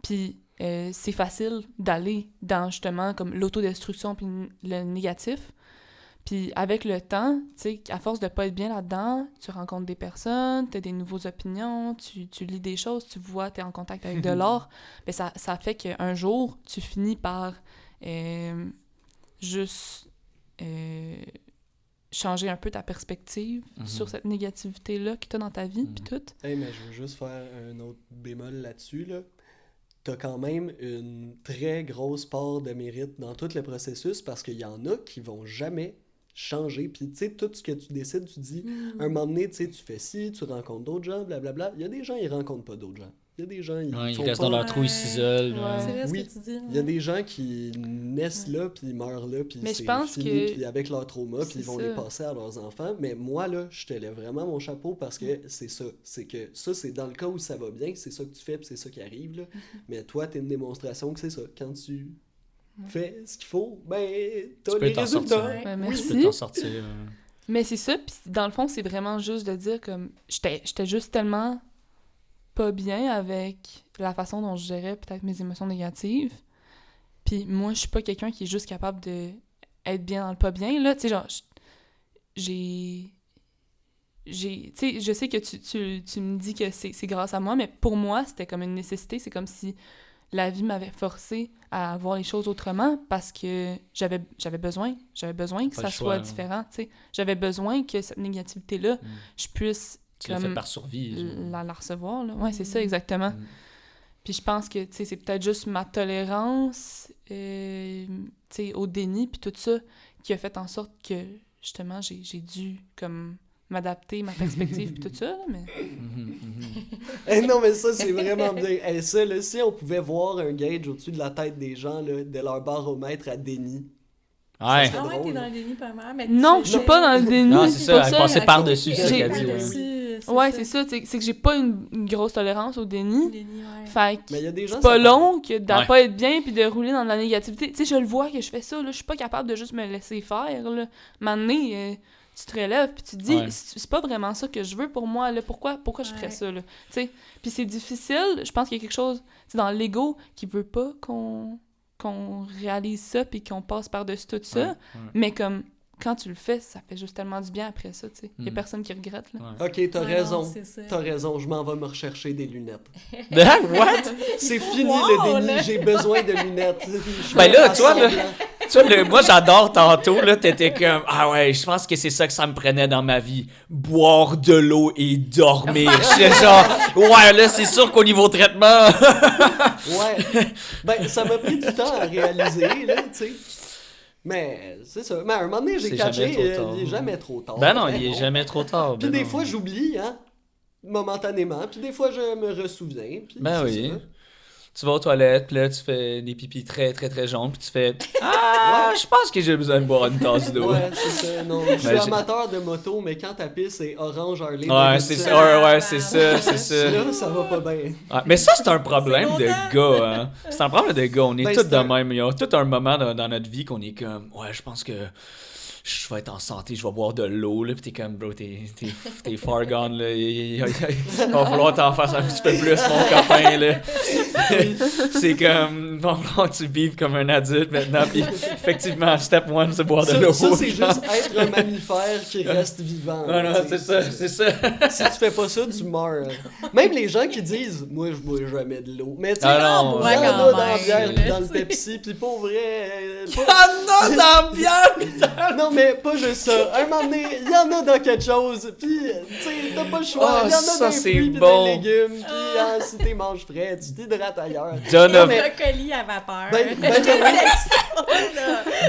Puis c'est facile d'aller dans, justement, comme l'autodestruction puis le négatif. Puis avec le temps, tu sais, à force de pas être bien là-dedans, tu rencontres des personnes, tu as des nouvelles opinions, tu lis des choses, tu vois, tu es en contact avec de l'art. Ben ça fait qu'un jour, tu finis par juste changer un peu ta perspective sur cette négativité-là que tu as dans ta vie, puis tout. Hey, mais je veux juste faire un autre bémol là-dessus, là. T'as quand même une très grosse part de mérite dans tout le processus parce qu'il y en a qui vont jamais changer. Puis, tu sais, tout ce que tu décides, tu dis, un moment donné, tu sais, tu fais ci, tu rencontres d'autres gens, blablabla. Il y a des gens, ils rencontrent pas d'autres gens. Il y a des gens, ils restent dans leur trou, ils s'isolent. C'est vrai ce que tu dis. Il y a des gens qui naissent là, puis ils meurent là, puis c'est fini, puis avec leur trauma, puis ils vont les passer à leurs enfants. Mais moi, là, je te lève vraiment mon chapeau parce que c'est ça. C'est que ça, c'est dans le cas où ça va bien, c'est ça que tu fais, puis c'est ça qui arrive, là. Mais toi, t'es une démonstration que c'est ça. Quand tu fais ce qu'il faut, ben, t'as les résultats. Merci. Tu peux t'en sortir. Mais c'est ça, puis dans le fond, c'est vraiment juste de dire comme... J'étais juste tellement pas bien avec la façon dont je gérais peut-être mes émotions négatives. Puis moi, je suis pas quelqu'un qui est juste capable de être bien dans le pas bien, là. Tu sais, genre, tu sais, je sais que tu me dis que c'est grâce à moi, mais pour moi, c'était comme une nécessité. C'est comme si la vie m'avait forcé à voir les choses autrement parce que j'avais besoin que ça soit différent, tu sais. J'avais besoin que cette négativité-là, je puisse tu l'as fait par survie. La recevoir, là. Ouais, c'est ça, exactement. Puis je pense que, tu sais, c'est peut-être juste ma tolérance, tu sais, au déni, puis tout ça, qui a fait en sorte que, justement, j'ai dû, comme, m'adapter, ma perspective, puis tout ça, là, mais... Non, mais ça, c'est vraiment bien. Ça, là, si on pouvait voir un gauge au-dessus de la tête des gens, là, de leur baromètre à déni. Ouais. Ah ouais, t'es dans le déni pas mal. Mais non, je suis pas dans le déni. Non, c'est ça, elle passait par-dessus, c'est ça qu'elle dit. Ouais, c'est ça, c'est que j'ai pas une grosse tolérance au déni. Fait que mais y a des gens, c'est pas long que de pas être bien puis de rouler dans de la négativité. Tu sais, je le vois que je fais ça, là, je suis pas capable de juste me laisser faire, là. Maintenant, tu te relèves puis tu te dis, c'est pas vraiment ça que je veux pour moi, là. Pourquoi je ferais ça, là? Tu sais, puis c'est difficile, je pense qu'il y a quelque chose dans l'ego qui veut pas qu'on réalise ça puis qu'on passe par-dessus tout ça, mais comme... Quand tu le fais, ça fait juste tellement du bien après ça, tu sais. Il y a personne qui regrette, là. Ok, t'as raison. T'as raison, je m'en vais me rechercher des lunettes. What? C'est fini le déni, j'ai besoin de lunettes. Ben là, toi, moi j'adore tantôt, là, t'étais comme, ah ouais, je pense que c'est ça que ça me prenait dans ma vie. Boire de l'eau et dormir. J'étais genre, ouais, là, c'est sûr qu'au niveau traitement... Ouais. Ben, ça m'a pris du temps à réaliser, là, tu sais. Mais c'est ça. Mais à un moment donné, j'ai catché, il est jamais trop tard. Ben non, il est jamais trop tard. Puis des fois, j'oublie, hein, momentanément. Puis des fois, je me ressouviens. Puis ben oui. Ça. Tu vas aux toilettes, puis là, tu fais des pipis très, très, très jaunes, puis tu fais « Ah, je pense que j'ai besoin de boire une tasse d'eau. » Ouais, c'est ça. Non, je suis amateur de moto, mais quand ta piste c'est orange Harley... Ouais, c'est ça, ouais, c'est ça, c'est ça. Là, ça va pas bien. Ouais, mais ça, c'est un problème de gars, hein. C'est un problème de gars. On est tous de même. Il y a tout un moment dans notre vie qu'on est comme « Ouais, je pense que... je vais être en santé, je vais boire de l'eau, là, pis t'es comme, bro, t'es far gone, là, il va falloir t'en faire un petit peu plus, mon copain, là. C'est comme, va falloir que tu vives comme un adulte maintenant, pis effectivement, step one, c'est boire de l'eau. Ça, c'est juste être un mammifère qui reste vivant. Non, non, c'est ça. Si tu fais pas ça, tu meurs. Même les gens qui disent, moi, je bois jamais de l'eau. Mais tu sais, il y en a dans la bière pis dans le Pepsi, pis pas vrai... Ah non, dans la bière! Non, mais pas juste ça. Un moment donné, il y en a dans quelque chose, pis tu sais, t'as pas le choix. Il y en a dans les fruits pis des légumes, pis si t'es manges frais, tu t'hydrates ailleurs. Donovan. Brocoli à vapeur.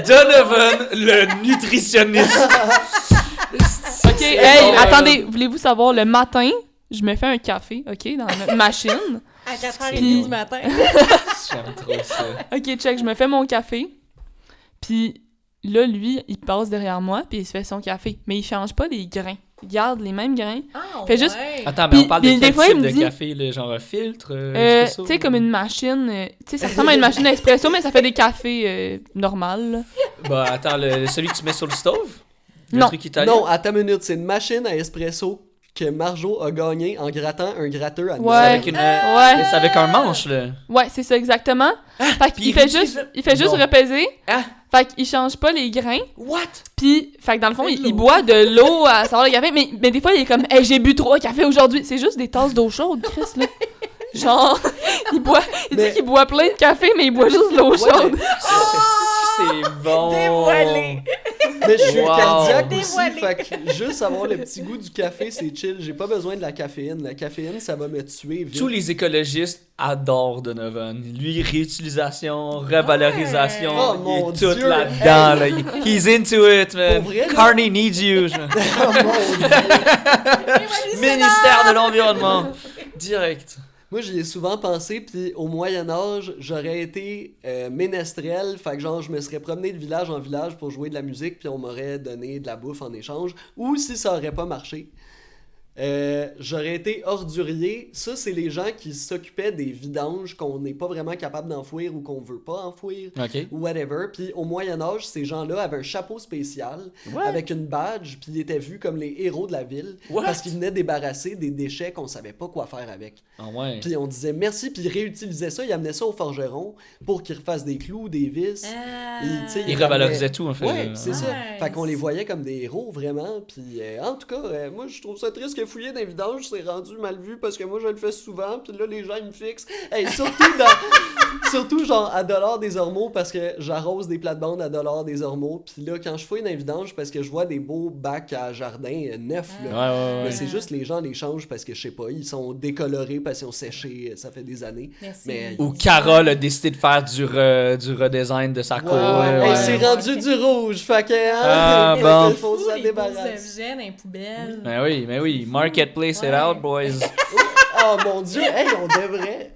Donovan, le nutritionniste. Ok, hey, attendez, voulez-vous savoir, le matin, je me fais un café, ok, dans notre machine. À 4h30 du matin. J'aime trop ça. Ok, check, je me fais mon café, puis là, lui, il passe derrière moi, puis il se fait son café. Mais il change pas les grains. Il garde les mêmes grains. Ah, fait juste... Attends, mais on parle de quel fois, type de café, là, genre un filtre? Tu sais, comme une machine... tu sais, ça ressemble à une machine à espresso, mais ça fait des cafés normales. Bah, attends, celui que tu mets sur le stove? Non. Truc italien? Non, attends une minute, c'est une machine à espresso que Marjo a gagné en grattant un gratteur à ouais. C'est avec un manche, là. Ouais, c'est ça, exactement. Fait qu'il fait juste repaiser. Fait qu'il change pas les grains. What? Puis, fait que dans le fond, il boit de l'eau à savoir le café. Mais des fois, il est comme, hey, j'ai bu 3 cafés aujourd'hui. C'est juste des tasses d'eau chaude, Chris, là. Genre, il dit qu'il boit plein de café, mais il boit juste de l'eau chaude. C'est bon! Dévoilé! Mais je suis cardiaque aussi, fait que juste avoir le petit goût du café, c'est chill. J'ai pas besoin de la caféine. La caféine, ça va me tuer vite. Tous les écologistes adorent Donovan. Lui, réutilisation, revalorisation, il est tout là-dedans. Là. He's into it, man. Vrai, Carney needs you. Oh mon Dieu! Ministère de l'Environnement. Direct. Moi, j'y ai souvent pensé, puis au Moyen-Âge, j'aurais été ménestrel, fait que genre, je me serais promené de village en village pour jouer de la musique, puis on m'aurait donné de la bouffe en échange. Ou si ça aurait pas marché, j'aurais été ordurier. Ça, c'est les gens qui s'occupaient des vidanges qu'on n'est pas vraiment capable d'enfouir ou qu'on veut pas enfouir, ou whatever. Puis au Moyen-Âge, ces gens-là avaient un chapeau spécial avec une badge, puis ils étaient vus comme les héros de la ville parce qu'ils venaient débarrasser des déchets qu'on savait pas quoi faire avec. Puis on disait merci, puis ils réutilisaient ça, ils amenaient ça au forgeron pour qu'ils refassent des clous, des vis. Ils revalorisaient tout, en fait. Ouais, c'est ça. Fait qu'on les voyait comme des héros, vraiment. Puis en tout cas, moi, je trouve ça triste que fouiller dans les vidanges, c'est rendu mal vu parce que moi, je le fais souvent, puis là, les gens, ils me fixent. Hey, surtout Surtout, genre, à $1 des ormeaux, parce que j'arrose des plates-bandes à $1 des ormeaux. Puis là, quand je fouille dans les vidanges, parce que je vois des beaux bacs à jardin neufs, là. Mais c'est juste, les gens les changent parce que, je sais pas, ils sont décolorés parce qu'ils ont séché, ça fait des années. Mais... Ou Carole a décidé de faire du redesign de sa cour. Ouais. C'est rendu du rouge, fait que... Ah, bon. Il faut s'en les beaux débarrasser. objets dans les poubelles. Mais oui. Marketplace it out, boys. Oh mon Dieu, hey, on devrait...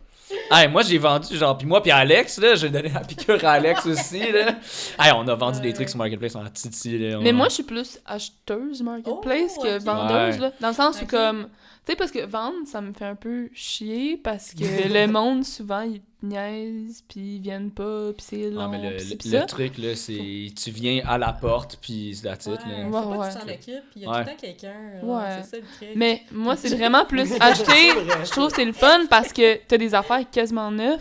Hey, moi, j'ai vendu, genre, puis moi, puis Alex, là, j'ai donné la piqûre à Alex aussi, là. Hey, on a vendu des trucs sur Marketplace en titi, là. Mais moi, je suis plus acheteuse Marketplace que vendeuse, là. Dans le sens où, comme... Tu sais, parce que vendre, ça me fait un peu chier, parce que le monde, souvent, ils niaisent, puis ils viennent pas, puis c'est long, mais pis le truc, là, c'est... Tu viens à la porte, puis c'est la titre, là. Faut pas que tu t'en occupes, puis il y a tout le temps quelqu'un. C'est ça le truc. Mais moi, c'est vraiment plus acheter. Je trouve que c'est le fun, parce que t'as des affaires quasiment neuves,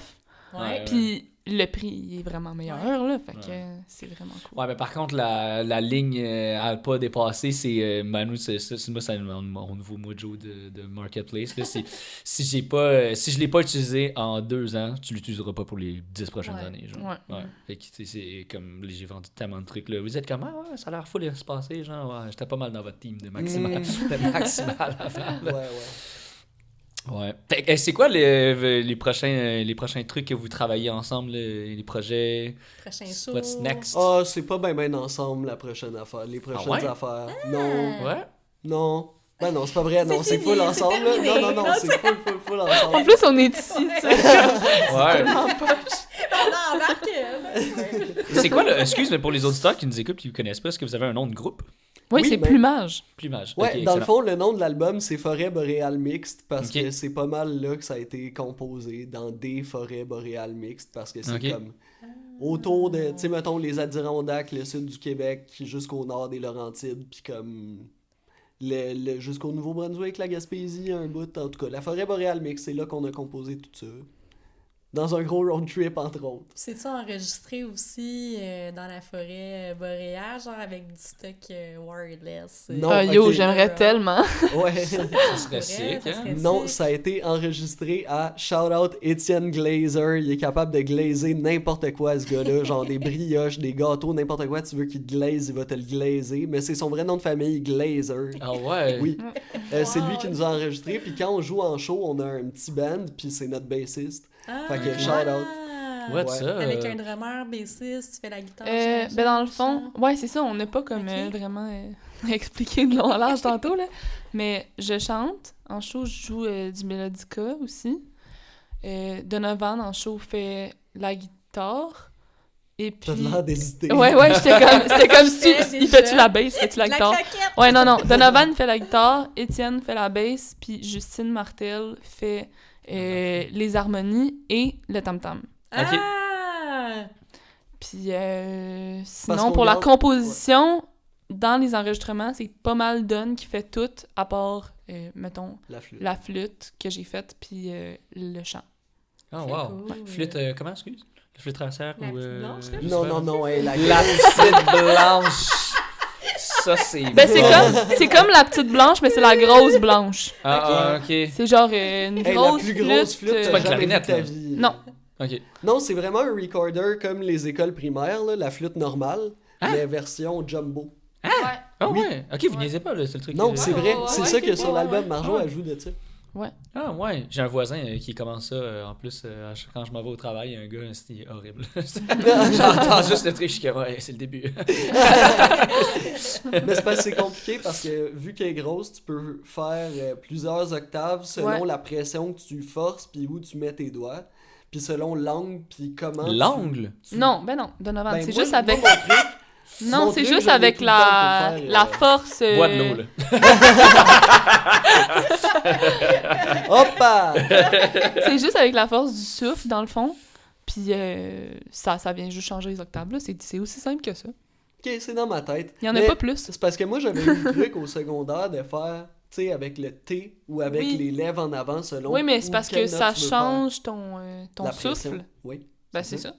puis le prix il est vraiment meilleur, là, fait que c'est vraiment cool. Ouais, mais par contre, la ligne à pas dépasser, c'est Manu, c'est moi, c'est mon nouveau mojo de Marketplace, là, si je l'ai pas utilisé en 2 ans, tu l'utiliseras pas pour les 10 prochaines années, genre. Ouais. Fait que, c'est comme, j'ai vendu tellement de trucs, là. Vous êtes comme, ça a l'air fou de se passer, genre, j'étais pas mal dans votre team de Maximal, avant, là. Ouais. C'est quoi les prochains trucs que vous travaillez ensemble, les projets? Prochain show. What's next? Ah, c'est pas ben ensemble la prochaine affaire. Les prochaines affaires. Non. Ouais? Non. Ben non, c'est pas vrai. Non, c'est fini, full ensemble. terminé. Non, c'est full ensemble. En plus, on est ici, tu sais. Ouais. On embarque. C'est quoi le... Excuse, mais pour les auditeurs qui nous écoutent et qui ne connaissent pas, est-ce que vous avez un nom de groupe? Oui, c'est Plumage. Plumage. Ouais, okay, dans excellent. le fond, le nom de l'album, c'est Forêt boréale mixte, parce Okay. que c'est pas mal là que ça a été composé, dans des forêts boréales mixtes, parce que c'est comme autour de, tu sais, mettons, les Adirondacks, le sud du Québec, jusqu'au nord des Laurentides, puis comme jusqu'au Nouveau-Brunswick, la Gaspésie, un bout, en tout cas. La Forêt boréale mixte, c'est là qu'on a composé tout ça. Dans un gros road trip, entre autres. C'est-tu enregistré aussi dans la forêt boréale, genre avec du stock wireless? Non, yo, j'aimerais tellement. Ouais. Ça serait sick, hein? Non, ça a été enregistré à Shout-out Étienne Glazer. Il est capable de glazer n'importe quoi, ce gars-là. Genre des brioches, des gâteaux, n'importe quoi. Tu veux qu'il te glaze, il va te le glazer. Mais c'est son vrai nom de famille, Glazer. Ah ouais? Oui. C'est lui qui nous a enregistré. Puis quand on joue en show, on a un petit band, puis c'est notre bassiste. Fait que shout-out. What's up? Avec un drummer, bassiste, tu fais la guitare. Ben dans le fond, ouais, c'est ça, on n'a pas comme vraiment expliqué de long en large tantôt, là. Mais je chante, en show, je joue du mélodica aussi. Donovan, en show, fait la guitare. Et puis... T'as l'air d'hésiter. Ouais, c'était comme si... Il fait-tu la bass, fait-tu la guitare? Ouais, non. Donovan fait la guitare, Étienne fait la bass, puis Justine Martel fait les harmonies et le tam-tam. Ok. Puis sinon, pour la composition, dans les enregistrements, c'est pas mal Don qui fait tout, à part, mettons, la flûte que j'ai faite, puis le chant. Oh, wow. Cool. Flûte, comment, excuse? La flûte traversière ou... blanche, là? Non, la petite blanche! Ça, c'est ben, c'est comme la petite blanche, mais c'est la grosse blanche. Ah, ok. C'est genre une grosse la plus grosse flûte c'est pas une clarinette, ta vie. Non. Ok. Non, c'est vraiment un recorder comme les écoles primaires, là, la flûte normale, mais version jumbo. Ah ouais? Ok, vous niaisez pas, là, c'est le truc. Non, c'est vrai. C'est ça que sur ouais. l'album, Marjo, elle joue de ça. Ouais. Ah ouais, j'ai un voisin qui commence ça, en plus, quand je m'en vais au travail, il y a un gars, c'est horrible. J'entends juste le truc, je suis comme, ouais, c'est le début. Mais c'est parce que c'est compliqué, parce que vu qu'elle est grosse, tu peux faire plusieurs octaves selon la pression que tu forces, puis où tu mets tes doigts, puis selon l'angle, puis comment L'angle? Non, ben non, Donovan, Ben, c'est moi, juste avec... mon truc, Non, mon c'est truc, juste j'en ai avec tout le temps pour la faire, force... Bois de l'eau, là. Hoppa! C'est juste avec la force du souffle, dans le fond. Puis ça vient juste changer les octaves, là. C'est aussi simple que ça. Ok, c'est dans ma tête. Il y en a Mais pas plus. C'est parce que moi, j'avais eu le truc au secondaire de faire, tu sais, avec le T ou avec les lèvres en avant selon. Oui, mais c'est parce que ça change ton la souffle. pression. Oui. Ben, c'est ça.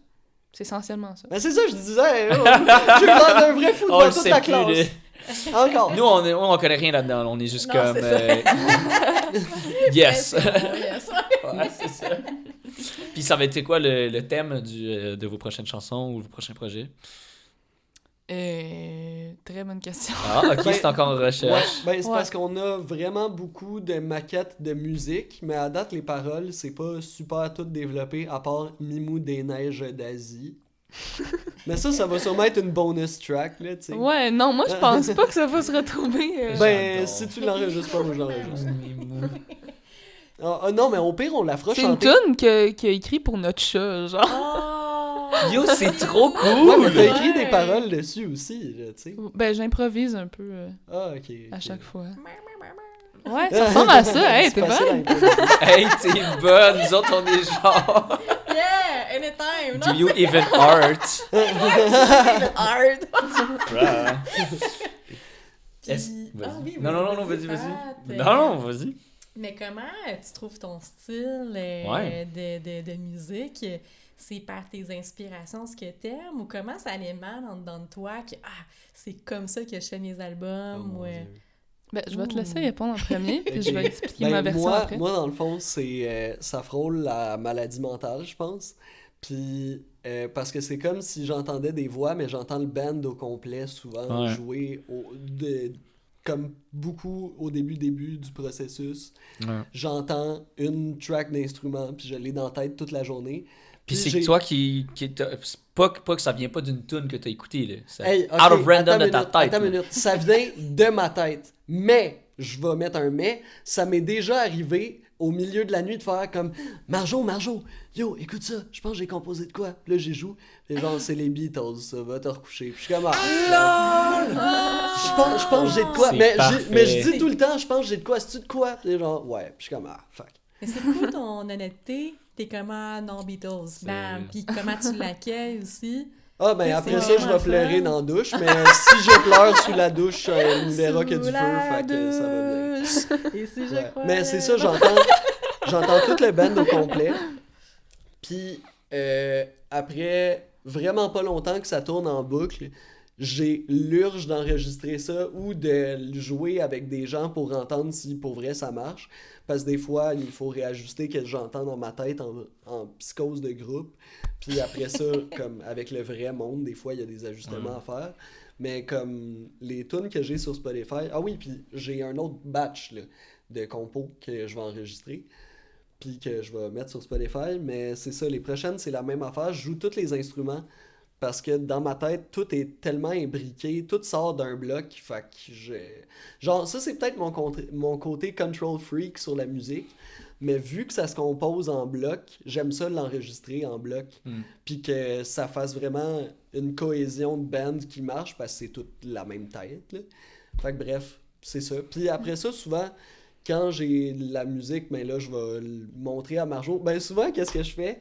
C'est essentiellement ça. Ben, c'est ça, je disais. J'ai l'air d'un vrai fou On devant le toute sait la plus, classe. Encore. Nous, on connaît rien là-dedans. On est juste Non, comme... c'est yes! Yes. Ouais, c'est ça. Puis ça va être quoi le thème de vos prochaines chansons ou vos prochains projets? Très bonne question. Ah, ok, c'est encore en recherche. Ouais, c'est parce qu'on a vraiment beaucoup de maquettes de musique, mais à date, les paroles, c'est pas super tout développé, à part Mimou des neiges d'Asie. Mais ça va sûrement être une bonus track, là, tu sais. Ouais, non, moi, je pense pas que ça va se retrouver. Ben, si tu l'enregistres pas, moi, je l'enregistre. Non, mais au pire, on la fera chanter. C'est une tune qu'il a écrit pour notre chat, genre. Oh! Yo, c'est trop cool! Ouais, mais t'as écrit des paroles dessus aussi, là, tu sais. Ben, j'improvise un peu Ok. à chaque fois. Ouais, ça ressemble à ça. Hey, t'es bonne? Hey, t'es bonne! Nous autres, on est genre... Yeah! Anytime! Do you even art? Art! Vas-y. Oui, Non, vas-y. Pat. Non, vas-y. Mais comment tu trouves ton style de musique? C'est par tes inspirations, ce que t'aimes? Ou comment ça émane en dedans de toi que c'est comme ça que je fais mes albums? Ben, je vais te laisser répondre en premier, puis je vais expliquer ma version après. Moi, dans le fond, ça frôle la maladie mentale, je pense. Puis, parce que c'est comme si j'entendais des voix, mais j'entends le band au complet souvent jouer comme beaucoup au début du processus. Ouais. J'entends une track d'instrument, puis je l'ai dans la tête toute la journée. Puis c'est toi qui pas que ça vient pas d'une tune que t'as écoutée, là. Hey, okay, out of random de ta tête. Attends une minute. Ça vient de ma tête. Mais, je vais mettre un mais, ça m'est déjà arrivé au milieu de la nuit de faire comme Marjo, yo, écoute ça, je pense que j'ai composé de quoi? Puis là, j'y joue. Puis genre, c'est les Beatles, ça, va te recoucher. Puis je suis comme je pense que j'ai de quoi. Mais je dis tout le temps, je pense que j'ai de quoi. C'est-tu de quoi? Puis genre, ouais. Puis je suis comme fuck. Mais c'est cool ton honnêteté. T'es comment non Beatles, bam. Puis comment tu l'accueilles aussi. Ah, ben après ça, je vais pleurer dans la douche, mais si je pleure sous la douche, il ne verra que du feu, fait que ça va bien. Et si je crois... Mais c'est ça, j'entends tout le band au complet. Puis après vraiment pas longtemps que ça tourne en boucle, j'ai l'urge d'enregistrer ça ou de jouer avec des gens pour entendre si pour vrai ça marche. Parce que des fois, il faut réajuster que j'entends dans ma tête en psychose de groupe. Puis après ça, comme avec le vrai monde, des fois, il y a des ajustements à faire. Mais comme les tunes que j'ai sur Spotify... Ah oui, puis j'ai un autre batch là, de compos que je vais enregistrer. Puis que je vais mettre sur Spotify. Mais c'est ça, les prochaines, c'est la même affaire. Je joue tous les instruments. Parce que dans ma tête, tout est tellement imbriqué, tout sort d'un bloc, fait que genre, ça c'est peut-être mon côté control freak sur la musique, mais vu que ça se compose en bloc, j'aime ça l'enregistrer en bloc, puis que ça fasse vraiment une cohésion de band qui marche, parce que c'est toute la même tête, là. Fait que bref, c'est ça. Puis après ça, souvent, quand j'ai la musique, ben là, je vais le montrer à Marjo. Ben souvent, qu'est-ce que je fais?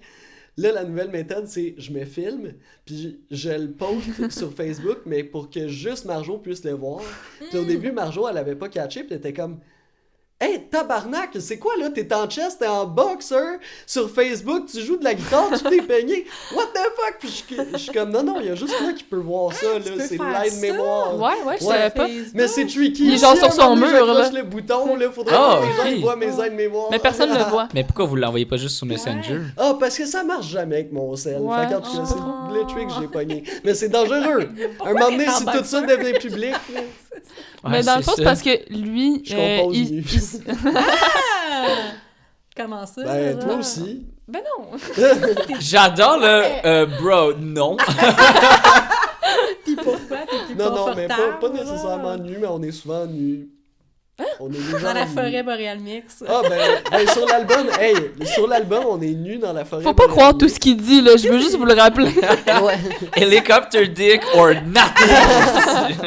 Là, la nouvelle méthode, c'est je me filme, puis je le poste sur Facebook, mais pour que juste Marjo puisse le voir. Puis au début, Marjo, elle avait pas catché, puis elle était comme « Hey, tabarnak, c'est quoi là? T'es en chest, t'es en boxer, sur Facebook, tu joues de la guitare, tu t'es peigné. What the fuck? » Puis je suis comme « Non, il y a juste toi qui peux voir ça, là. C'est l'aide-mémoire. » Ouais, je savais pas. Mais c'est tricky. Il est genre sur son mur, là. Le bouton, là, faudrait que les gens voient mes aides-mémoires. Mais personne ne le voit. Mais pourquoi vous l'envoyez pas juste sur Messenger? Ah, parce que ça marche jamais avec mon cell. Fait qu'en tout cas, c'est le trick que j'ai pogné. Mais c'est dangereux. Un moment donné, si tout ça devient public... Mais dans le fond, c'est parce que lui, Comment ça? Ben, toi aussi. Ben non! J'adore le bro, non. Pis pourquoi? T'es plus non, confortable? mais pas nécessairement nus, mais on est souvent nus. On est dans la forêt Boreal Mix. Ah, ben sur l'album, on est nus dans la forêt. Faut pas croire tout ce qu'il dit, là. Je veux juste vous le rappeler. Ouais. Helicopter dick or nothing.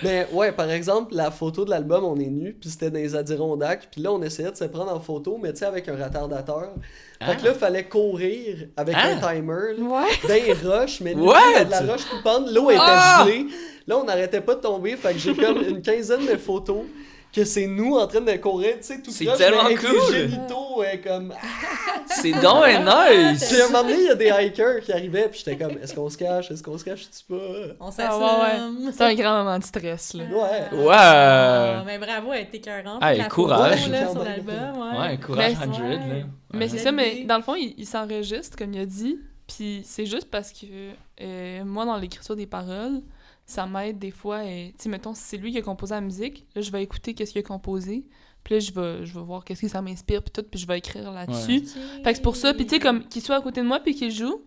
Mais ouais, par exemple, la photo de l'album, on est nus, puis c'était dans les Adirondacks, puis là, on essayait de se prendre en photo, mais tu sais, avec un retardateur. Fait que là, il fallait courir avec un timer, là, dans les roches, mais de la roche coupante, l'eau était gelée. Là, on n'arrêtait pas de tomber, fait que j'ai comme une quinzaine de photos que c'est nous en train de courir, tu sais, tout C'est croche, tellement mais avec cool. les génitaux, comme... C'est donc nice! Puis à un moment donné, il y a des hikers qui arrivaient, puis j'étais comme, est-ce qu'on se cache-tu pas? On s'assume. Ouais. C'est un grand moment de stress, là. Ouais. Ouais! Mais bravo, elle était écœurante. Ah, et La courage. photo, là, Quand sur même. l'album, Ouais, courage Mais- 100, là. Mais Ouais. c'est ça, mais dans le fond, il s'enregistre, comme il a dit, puis c'est juste parce que moi, dans l'écriture des paroles, ça m'aide des fois, tu sais, mettons, si c'est lui qui a composé la musique, là, je vais écouter qu'est-ce qu'il a composé, puis là, je vais voir qu'est-ce que ça m'inspire, puis tout, puis je vais écrire là-dessus. Ok. Fait que c'est pour ça, puis tu sais, comme qu'il soit à côté de moi, puis qu'il joue, tu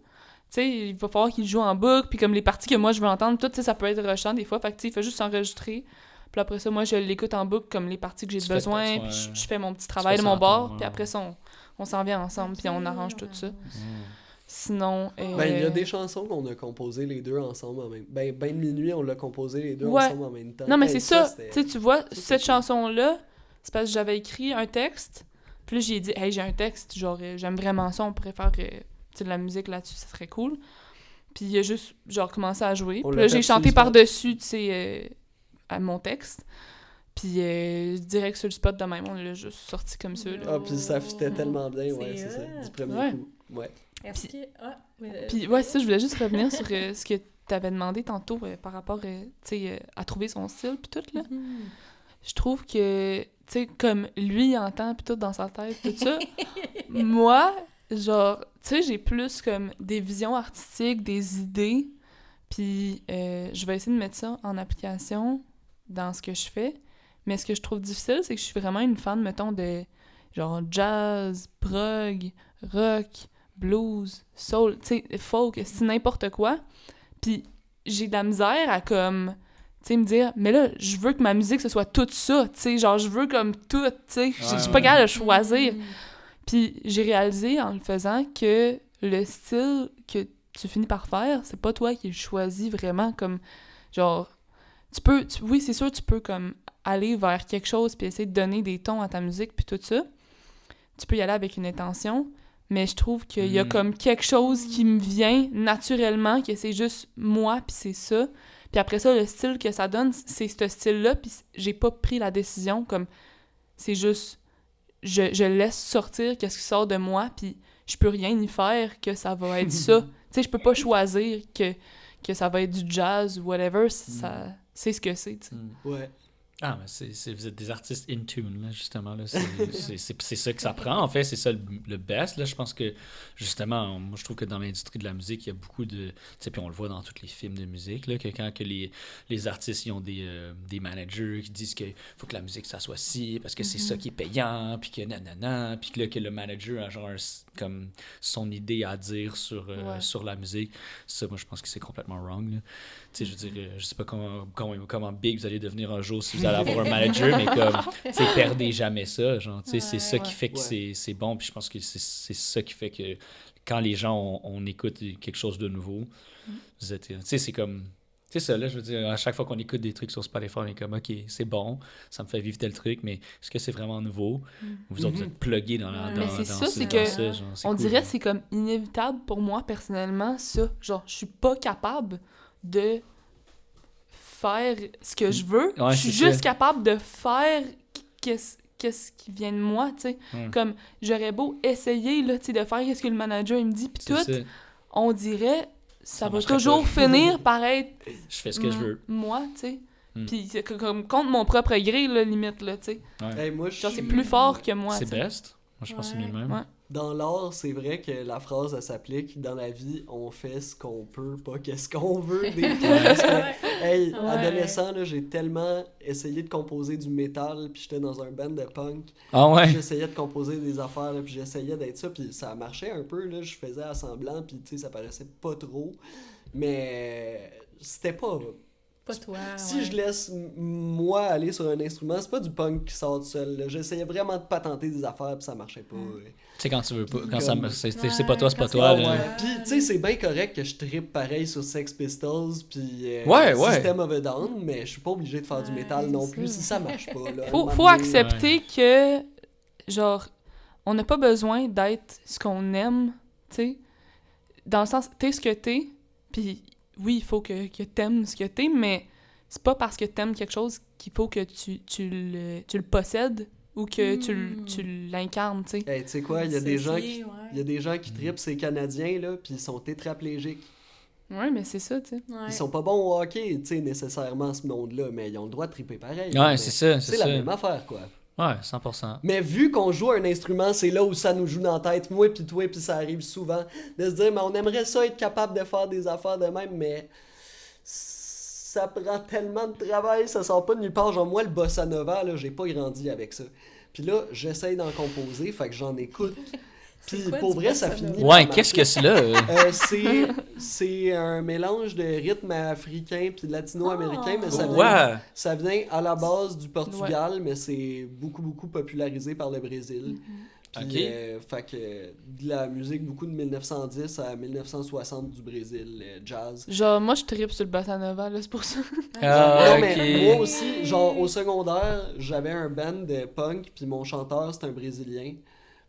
sais, il va falloir qu'il joue en boucle, puis comme les parties que moi, je veux entendre, tout, tu sais, ça peut être rushant des fois, fait que tu sais, il faut juste s'enregistrer. Puis après ça, moi, je l'écoute en boucle comme les parties que j'ai Tu fais besoin, ta- puis ouais. je fais mon petit travail fais de ça mon à bord, ton- puis après ça, on s'en vient ensemble, puis on arrange tout ça. Sinon... Ben, il y a des chansons qu'on a composées les deux ensemble en même temps. Ben de minuit, on l'a composé les deux Ouais. ensemble en même temps. Non, mais Hey, c'est ça. c'était- Tu sais, tu vois, c'est cette cool. chanson-là, c'est parce que j'avais écrit un texte, puis là, j'ai dit, hey, j'ai un texte, genre, j'aime vraiment ça, on pourrait faire tu sais, de la musique là-dessus, ça serait cool. Puis il a juste, genre, commencé à jouer. On Puis l'a là, fait j'ai sur chanté le spot. par-dessus, tu sais, à mon texte. Puis direct sur le spot de même, on l'a juste sorti comme ça, là. Ah, puis ça fitait tellement bien, C'est ouais, c'est ça, hot. du premier Ouais. coup. Ouais. Est-ce que... Puis ouais, ça, je voulais juste revenir sur ce que t'avais demandé tantôt par rapport, tu sais, à trouver son style, puis tout, là. Mhm. Je trouve que, tu sais, comme lui, il entend, puis tout dans sa tête, tout ça, moi, genre, tu sais, j'ai plus comme des visions artistiques, des idées, puis je vais essayer de mettre ça en application dans ce que je fais, mais ce que je trouve difficile, c'est que je suis vraiment une fan, mettons, de genre jazz, prog, rock, blues, soul, tu sais, folk, c'est n'importe quoi, puis j'ai de la misère à comme... tu sais, me dire, mais là, je veux que ma musique, ce soit tout ça, tu sais, genre, je veux comme tout, tu sais, je suis pas capable de choisir. Mhm. Puis j'ai réalisé en le faisant que le style que tu finis par faire, c'est pas toi qui le choisis vraiment, comme, genre, oui, c'est sûr, tu peux comme aller vers quelque chose puis essayer de donner des tons à ta musique puis tout ça. Tu peux y aller avec une intention, mais je trouve qu'il y a comme quelque chose qui me vient naturellement, que c'est juste moi puis c'est ça. Puis après ça, le style que ça donne, c'est ce style-là, puis j'ai pas pris la décision, comme, c'est juste, je laisse sortir qu'est-ce qui sort de moi, puis je peux rien y faire que ça va être ça. Tu sais, je peux pas choisir que ça va être du jazz ou whatever, ça, c'est ce que c'est, tu sais. Ouais. Ah, mais vous êtes des artistes in tune, là, justement. Là. C'est ça que ça prend, en fait. C'est ça le best. Là. Je pense que, justement, moi, je trouve que dans l'industrie de la musique, il y a beaucoup de... Tu sais, puis on le voit dans tous les films de musique, là, que quand que les artistes ils ont des managers qui disent qu'il faut que la musique, ça soit ci, parce que c'est ça qui est payant, puis que nanana, puis que, là, que le manager a genre comme son idée à dire sur la musique. Ça, moi, je pense que c'est complètement wrong, là. Tu sais, je veux dire, je sais pas comment big vous allez devenir un jour si vous allez avoir un manager, mais comme, tu sais, perdez jamais ça, genre, tu sais, c'est ça qui fait que c'est bon, puis je pense que c'est ça qui fait que quand les gens, on écoute quelque chose de nouveau, vous êtes, tu sais, c'est comme, tu sais ça, là, je veux dire, à chaque fois qu'on écoute des trucs sur Spotify, on est comme, OK, c'est bon, ça me fait vivre tel truc, mais est-ce que c'est vraiment nouveau? Vous autres, vous êtes plugués dans Mais c'est ça, c'est que ça, genre, c'est on cool, dirait genre. que c'est comme inévitable pour moi, personnellement, ça. Genre, je suis pas capable de faire ce que je veux. Ouais, je suis c'est juste ça. capable de faire qu'est-ce qui vient de moi, tu sais. Comme, j'aurais beau essayer, là, tu sais, de faire ce que le manager il me dit, puis C'est tout, ça. on dirait, ça va marcherait toujours pas. finir par être Je fais ce que je veux. moi, tu sais. Mm. Puis c'est comme contre mon propre gré, là, limite, là, tu sais. Ouais. Hey, moi, je Genre, c'est suis- plus fort que moi, C'est tu sais. best. Moi, je pense que c'est mieux de même. Ouais. Dans l'art, c'est vrai que la phrase, elle s'applique. Dans la vie, on fait ce qu'on peut, pas qu'est-ce qu'on veut. Des fois, parce que, hey, Ouais. adolescent, là, j'ai tellement essayé de composer du métal, puis j'étais dans un band de punk. Ah ouais? J'essayais de composer des affaires, là, puis j'essayais d'être ça, puis ça marchait un peu, là, je faisais à semblant, puis tu sais, ça paraissait pas trop, mais c'était pas... Pas toi. Si ouais. je laisse moi aller sur un instrument, c'est pas du punk qui sort tout seul, là. J'essayais vraiment de patenter des affaires, puis ça marchait pas. Tu sais, quand tu veux pas, quand Comme- c'est pas toi, c'est pas quand toi. c'est- Là. Ouais. Puis, tu sais, c'est bien correct que je trippe pareil sur Sex Pistols, puis Ouais. System of a Down, mais je suis pas obligé de faire du Ouais, métal c'est non ça. plus si ça marche pas. Là. À un Faut moment donné, accepter que, genre, on n'a pas besoin d'être ce qu'on aime, tu sais. Dans le sens, t'es ce que t'es, puis oui, il faut que t'aimes ce que t'es, mais c'est pas parce que t'aimes quelque chose qu'il faut que tu le possèdes ou que tu l'incarnes, tu sais. Hey, tu sais quoi, il y a des gens qui, ouais. il y a des gens qui trippent ces Canadiens, là, puis ils sont tétraplégiques. Ouais, mais c'est ça, tu sais. Ouais. Ils sont pas bons au hockey, tu sais, nécessairement, ce monde-là, mais ils ont le droit de tripper pareil. Ouais, mais c'est ça, c'est la ça. même affaire, quoi. Ouais, 100%. Mais vu qu'on joue un instrument, c'est là où ça nous joue dans la tête, moi puis toi, puis ça arrive souvent, de se dire, mais on aimerait ça être capable de faire des affaires de même, mais ça prend tellement de travail, ça sort pas de nulle part. Genre, moi, le bossa nova, là, j'ai pas grandi avec ça. Puis là, j'essaye d'en composer, fait que j'en écoute. Puis quoi, pour du vrai, ça bossa finit. nova? Ouais, par qu'est-ce que marcher. c'est là? C'est un mélange de rythme africain puis latino-américain, mais ça vient, Ouais! ça vient à la base du Portugal, mais c'est beaucoup, beaucoup popularisé par le Brésil. Puis, Ok. fait que de la musique beaucoup de 1910 à 1960 du Brésil, jazz. Genre, moi, je trippe sur le bossa nova, là, c'est pour ça. Ah, Non, mais moi ok. aussi, genre au secondaire, j'avais un band de punk, puis mon chanteur, c'était un Brésilien.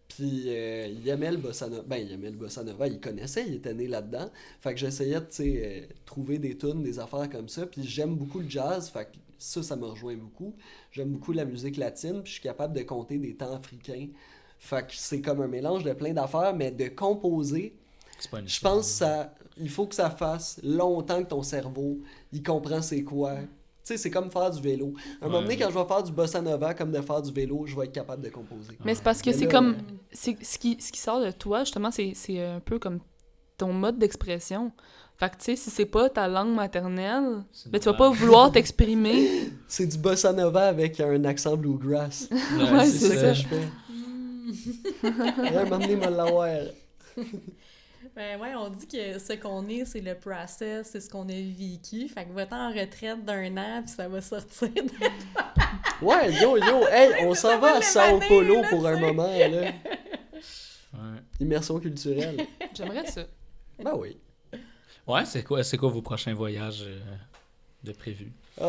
Puis il aimait le bossa nova. Ben, il aimait le bossa nova, il connaissait, il était né là-dedans. Fait que j'essayais de, tu sais, trouver des tunes, des affaires comme ça. Puis j'aime beaucoup le jazz, fait que ça me rejoint beaucoup. J'aime beaucoup la musique latine, puis je suis capable de compter des temps africains. Fait que c'est comme un mélange de plein d'affaires, mais de composer, C'est pas une je pense que ça, il faut que ça fasse longtemps que ton cerveau, il comprend c'est quoi. Tu sais, c'est comme faire du vélo. À un moment donné, quand je vais faire du bossa nova, comme de faire du vélo, je vais être capable de composer. Mais c'est parce que Mais c'est là, comme... Ce qui sort de toi, justement, c'est un peu comme ton mode d'expression. Fait que, tu sais, si c'est pas ta langue maternelle, ben tu vas pas vouloir t'exprimer. C'est du bossa nova avec un accent bluegrass. Ouais, c'est c'est ça ça. que je fais. Ouais, à un moment donné, m'a l'avoir. Ben ouais, on dit que ce qu'on est, c'est le process, c'est ce qu'on a vécu. Fait que va-t'en en retraite d'un an, puis ça va sortir de... Ouais, yo, hey, on s'en va à Sao l'évader, Paulo là, pour un tu sais. moment, là. Ouais. Immersion culturelle. J'aimerais ça. Ben oui. Ouais, c'est quoi vos prochains voyages de prévus? Ah,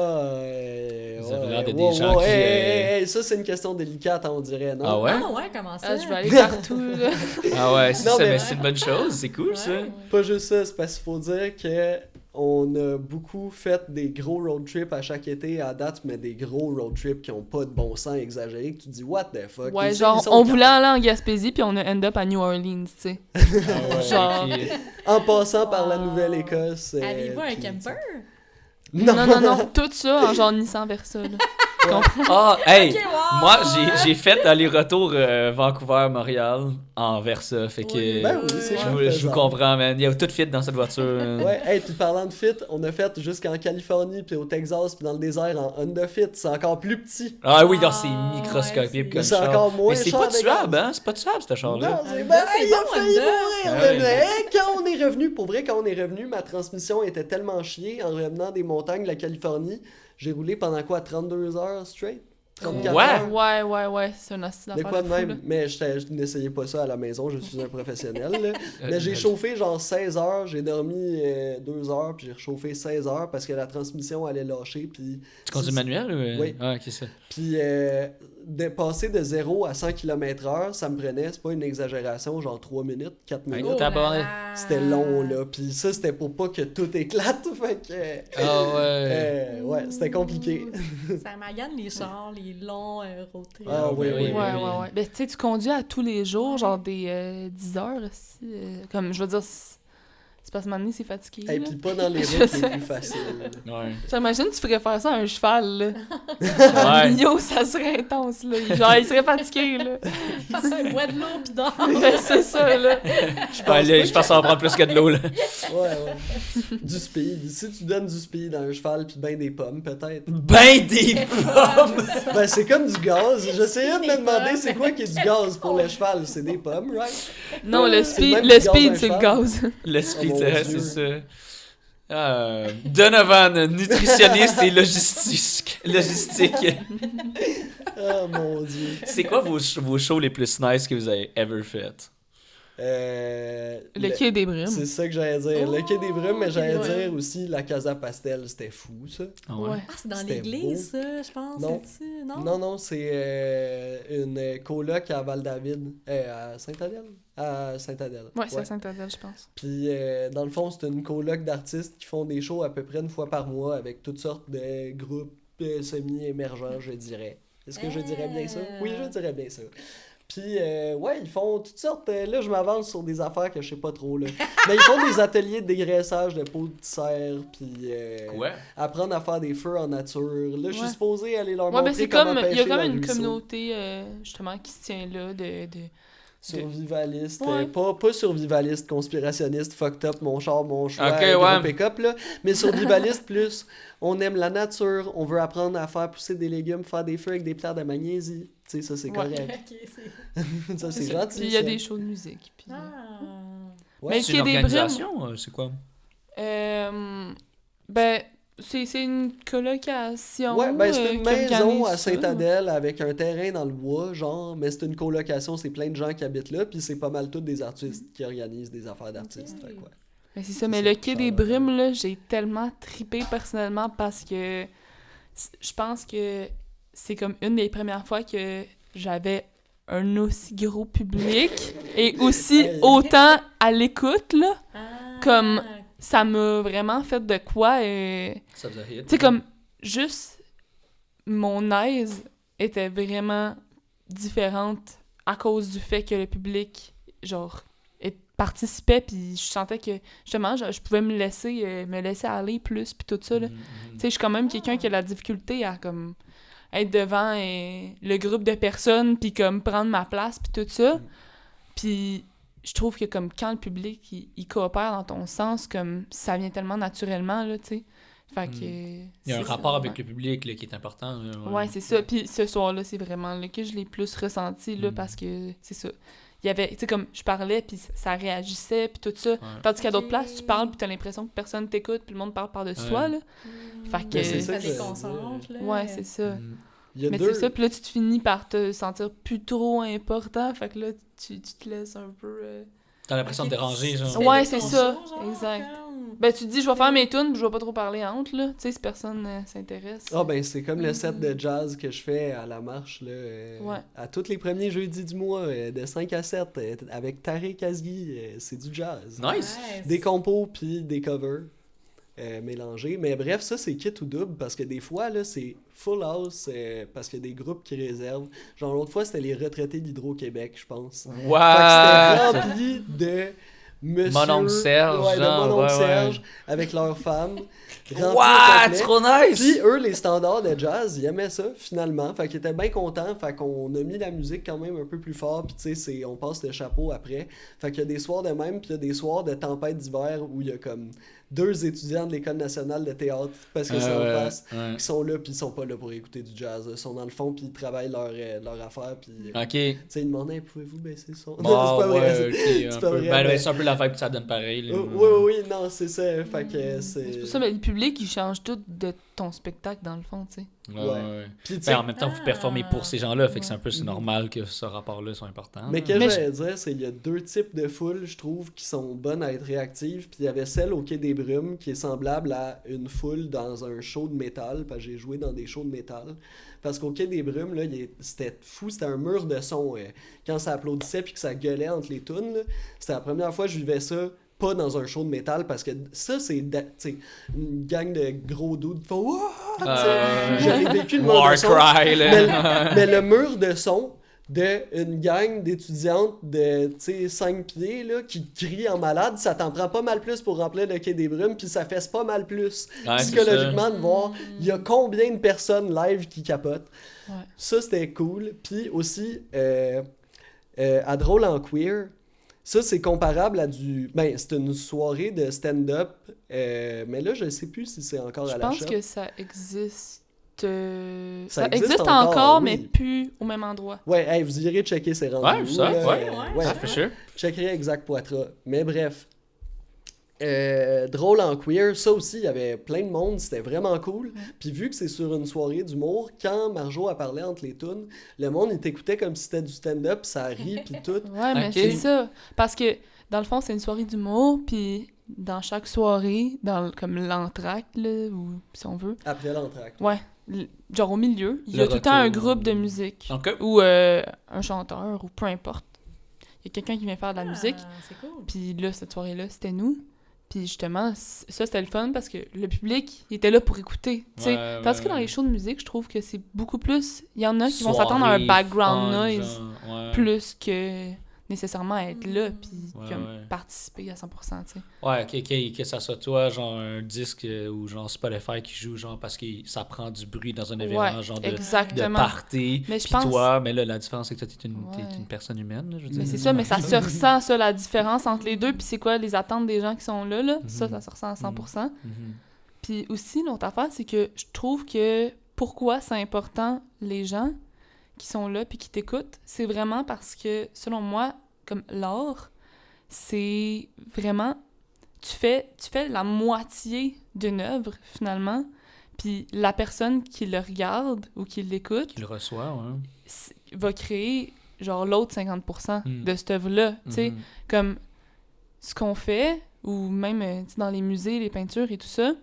Vous avez l'air de des gens qui, hey, ça, c'est une question délicate, on dirait, non? Ah ouais? Ah ouais, comment ça? Ah, je vais aller partout, là. Ah ouais, c'est Non, ça, mais- mais c'est une bonne chose, c'est cool Ouais, ça. ouais. Pas juste ça, c'est parce qu'il faut dire que on a beaucoup fait des gros road trips à chaque été à date, mais des gros road trips qui ont pas de bon sens exagéré, que tu dis what the fuck. Ouais, Ils- genre, ils sont on voulait aller en Gaspésie, puis on a end up à New Orleans, tu sais. Ah ouais, Genre- ok. En passant par la Wow. Nouvelle-Écosse. Avez-vous un puis- camper? Non, tout ça en genre Nissan Versa, là. Tu comprends? Ah, hey! Ok, wow! Moi, j'ai fait aller-retour Vancouver-Montréal en Versa, fait que Oui. Ben oui, c'est je vous faisable. comprends, man. Il y a tout fit dans cette voiture. man. Ouais, hey, puis parlant de fit, on a fait jusqu'en Californie, puis au Texas, puis dans le désert en Honda Fit. C'est encore plus petit. Ah oui, non, c'est Ah, microscopique ouais, Mais comme c'est char. encore moins Mais c'est cher pas de tuable, gaz. hein? C'est pas tuable, ce char-là. Non, Ah, c'est ben, c'est il a bon, failli Honda. mourir, Ah le ouais. mec. Quand on est revenu, pour vrai, quand on est revenu, ma transmission était tellement chiée en revenant des montagnes de la Californie. J'ai roulé pendant quoi, 32 heures straight? 34 Ouais. heures? Ouais, c'est un hostie De d'affaire quoi de de fou, même? là. Mais je n'essayais pas ça à la maison, je suis un professionnel. là. Mais j'ai je- chauffé genre 16 heures, j'ai dormi 2 heures, puis j'ai rechauffé 16 heures parce que la transmission allait lâcher. Puis, Tu conduis manuel ou? Oui. Ah, ok, ça. puis de passer de 0 à 100 km/h, ça me prenait, c'est pas une exagération, genre 3 minutes, 4 minutes. Oh, tabarnak. C'était long, là. Puis ça, c'était pour pas que tout éclate. Fait que. Ah ouais. Ouais, c'était compliqué. Ça magane les chars, les longs road trips. Ah oui, oui, Ouais, ouais. Ben, tu sais, tu conduis à tous les jours, genre des 10 heures aussi. Comme, je veux dire, c'est parce que maintenant, c'est fatigué. Et là. puis pas dans les Je routes sais. les plus faciles. Ouais. J'imagine que tu ferais faire ça à un cheval, là. Ouais. Yo, ça serait intense, là. Genre, il serait fatigué, là. Bois de l'eau pis dors. Ben, c'est ça, là. Je pense en prendre plus que de l'eau, là. Ouais. Du speed. Si tu donnes du speed à un cheval puis ben des pommes, peut-être. Ben des pommes! Ben c'est comme du gaz. J'essayais de Des me demander pommes. c'est quoi qui est du gaz pour le cheval. C'est des pommes, right? Non, le C'est le speed, même le gaz d'un speed, c'est le cheval. gaz. Le speed, Oh, mon c'est Dieu. ça. Donovan, nutritionniste et logistique. Oh mon dieu. C'est quoi vos shows les plus nice que vous avez ever fait? Le Quai des Brumes. C'est ça que j'allais dire. Le Quai des Brumes, mais j'allais dire aussi la Casa Pastel, c'était fou, ça. Ah ouais? Ah, c'est dans l'église, ça, je pense. Non. C'est-tu? Non, c'est une coloc à Val-David. À Sainte-Adèle? À Sainte-Adèle. Ouais, c'est à Sainte-Adèle, je pense. Puis, dans le fond, c'est une coloc d'artistes qui font des shows à peu près une fois par mois avec toutes sortes de groupes semi-émergents, je dirais. Est-ce que je dirais bien ça? Oui, je dirais bien ça. Puis, ouais, ils font toutes sortes. Là, je m'avance sur des affaires que je sais pas trop, là. Mais ils font des ateliers de dégraissage de peau de serre, puis apprendre à faire des feux en nature. Là, je suis supposé aller leur montrer c'est comment comme, pêcher il y a comme dans le une ruisseau. Communauté, justement, qui se tient là Survivaliste, Ouais. pas survivaliste, conspirationniste, fucked up, mon char, mon choix, Ok, gros ouais. pick-up, là. Mais survivaliste plus, on aime la nature, on veut apprendre à faire pousser des légumes, faire des feux avec des pierres de magnésie. Tu sais, ça c'est correct. Ok, c'est... Ça c'est gentil. Puis il y a ça. des shows de musique. Puis... Ah. Ouais. Mais C'est le une Quai des organisation, c'est quoi? Ben, c'est une colocation. Ouais, ben c'est une qui maison organise à ça. Sainte-Adèle avec un terrain dans le bois, genre, mais c'est une colocation, c'est plein de gens qui habitent là, puis c'est pas mal tous des artistes qui organisent des affaires d'artistes. Ok. Fait que ouais. Mais c'est ça, C'est mais ça, le Quai ça des va. Brumes, là, j'ai tellement trippé personnellement parce que je pense que c'est comme une des premières fois que j'avais un aussi gros public et aussi Hey. autant à l'écoute, là. Ah. Comme- Ça m'a vraiment fait de quoi. Ça vous a hit? Tu sais, comme, juste, mon aise était vraiment différente à cause du fait que le public, genre, participait, puis je sentais que, justement, je pouvais me laisser aller plus, puis tout ça, là. Tu sais, je suis quand même quelqu'un qui a la difficulté à, comme, être devant le groupe de personnes, puis comme, prendre ma place, puis tout ça. Puis je trouve que, comme, quand le public, il coopère dans ton sens, comme, ça vient tellement naturellement, là, tu sais. Fait que... Il y a un c'est ça, rapport avec ouais. le public là, qui est important. Là, Ouais, c'est ça. Puis ce soir-là, c'est vraiment là que je l'ai plus ressenti, là, parce que c'est ça. Il y avait, tu sais, comme je parlais, puis ça réagissait, puis tout ça. Ouais. Tandis qu'à d'autres Ok. places, tu parles, puis t'as l'impression que personne t'écoute, puis le monde parle par-dessus toi, là. Fait que- Mais c'est ça ça que je déconcentre, là. Ouais, c'est ça. Il y a Mais deux... c'est ça, puis là, tu te finis par te sentir plus trop important, fait que là, tu te laisses un peu... T'as l'impression de déranger, genre. Ouais, c'est ça. Exact. Ben, tu te dis, je vais faire mes tunes, puis je vais pas trop parler entre, là. Tu sais, si personne s'intéresse. Ah ben c'est comme le set de jazz que je fais à la marche là, Ouais. à tous les premiers jeudis du mois de 5 à 7 avec Tarek Kazgi, c'est du jazz. Nice! Des compos puis des covers mélangés. Mais bref, ça c'est kit ou double parce que des fois là c'est full house parce qu'il y a des groupes qui réservent. Genre l'autre fois c'était les retraités d'Hydro-Québec, je pense. Fait que Wow! c'était rempli de monsieur... Mon oncle Serge, Ouais, de genre, mon oncle ouais, Serge avec leurs femmes. rempli au Wow! complet. Trop nice! Puis eux, les standards de jazz, ils aimaient ça finalement. Fait qu'ils étaient bien contents. Fait qu'on a mis la musique quand même un peu plus fort. Puis tu sais, on passe le chapeau après. Fait qu'il y a des soirs de même. Puis il y a des soirs de tempête d'hiver où il y a comme 2 étudiants de l'École nationale de théâtre, parce que c'est en face, qui sont là. Puis ils sont pas là pour écouter du jazz. Ils sont dans le fond. Puis ils travaillent leur affaire. Puis Ok. tu sais, ils demandaient, pouvez-vous baisser le son? Bon, Non, c'est pas vrai. ouais, ok, C'est un pas peu. vrai, Ben, mais- c'est un peu la vibe que ça donne pareil. là. Oui, non, c'est ça. Fait que c'est... C'est pour ça, mais le public, il change tout de ton spectacle, dans le fond, tu sais. Ouais. Puis, tu Ben, sais, en même temps, vous performez pour ces gens-là, fait que c'est un peu Ouais. normal que ce rapport-là soit important. Mais là. que Mais j'allais dire, c'est qu'il y a 2 types de foules, je trouve, qui sont bonnes à être réactives. Puis il y avait celle au Quai des Brumes, qui est semblable à une foule dans un show de métal, parce que j'ai joué dans des shows de métal. Parce qu'au Quai des Brumes, là, c'était fou, c'était un mur de son. Quand ça applaudissait puis que ça gueulait entre les tunes, là, c'était la première fois que je vivais ça, pas dans un show de métal, parce que ça, c'est t'sais, une gang de gros dudes qui font Wouah! J'avais vécu le mur de son. Warcry, là. Mais le mur de son d'une gang d'étudiantes de 5 pieds là, qui crient en malade, ça t'en prend pas mal plus pour remplir le Quai des Brumes, puis ça fesse pas mal plus Ouais, c'est psychologiquement de voir il y a combien de personnes live qui capotent. Ouais. Ça, c'était cool. Puis aussi, à Drôle en Queer, ça, c'est comparable à du... Ben, c'est une soirée de stand-up, mais là, je sais plus si c'est encore Je à la pense shop. que ça existe... Ça Ça existe existe encore, encore, oui. mais plus au même endroit. Ouais, hey, vous irez checker ces rendez-vous. Ouais, ça, là. ouais. Ouais. Ah, for sure. Checkerai Exact Poitras. Mais bref. drôle en queer, ça aussi, il y avait plein de monde, c'était vraiment cool. Puis vu que c'est sur une soirée d'humour, quand Marjo a parlé entre les tunes, le monde, il t'écoutait comme si c'était du stand-up, ça rit, puis tout. Ouais, mais c'est ça. Parce que, dans le fond, c'est une soirée d'humour, puis dans chaque soirée, comme l'entracte, là, ou si on veut... Après l'entracte. Ouais. Genre au milieu, il y a tout le temps un groupe de musique. Okay. Ou un chanteur, ou peu importe. Il y a quelqu'un qui vient faire de la musique. C'est cool. Puis là, cette soirée-là, c'était nous. Puis justement, ça, c'était le fun parce que le public, il était là pour écouter, tu sais. Tandis que dans les shows de musique, je trouve que c'est beaucoup plus... Il y en a qui vont s'attendre à un background noise plus que nécessairement à être là puis participer à 100%, tu sais. Ouais, que ça soit toi, genre un disque ou genre Spotify qui joue, genre parce que ça prend du bruit dans un événement, genre de party. Mais toi, mais là, la différence, c'est que toi, t'es une personne humaine, là, je veux dire. Mais c'est ça, mais ça se ressent, ça, la différence entre les deux. Puis c'est quoi les attentes des gens qui sont là, là? Ça se ressent à 100%. Puis aussi, l'autre affaire, c'est que je trouve que pourquoi c'est important, les gens qui sont là puis qui t'écoutent, c'est vraiment parce que, selon moi, comme l'art, c'est vraiment... Tu fais la moitié d'une œuvre, finalement, puis la personne qui le regarde ou qui l'écoute... Qui le reçoit, va créer, genre, l'autre 50% de cette œuvre-là, tu sais. Comme ce qu'on fait, ou même dans les musées, les peintures et tout ça,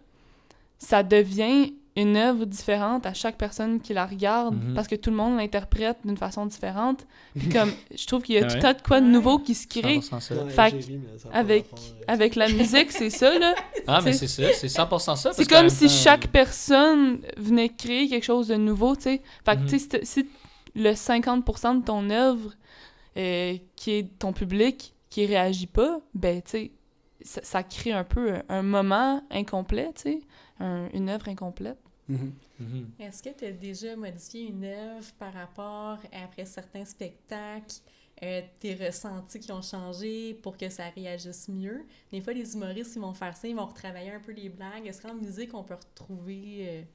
ça devient une œuvre différente à chaque personne qui la regarde, parce que tout le monde l'interprète d'une façon différente. Puis comme, je trouve qu'il y a tout un de quoi de nouveau qui se crée. Fait avec la musique, c'est ça, là. Ah, mais c'est ça, c'est 100% ça. C'est comme si chaque personne venait créer quelque chose de nouveau, tu sais. Fait que, tu sais, si le 50% de ton œuvre, qui est ton public, qui réagit pas, ben, tu sais, ça crée un peu un moment incomplet, tu sais, une œuvre incomplète. Est-ce que tu as déjà modifié une œuvre par rapport après certains spectacles, tes ressentis qui ont changé pour que ça réagisse mieux? Des fois, les humoristes, ils vont faire ça, ils vont retravailler un peu les blagues. Est-ce qu'en musique, on peut retrouver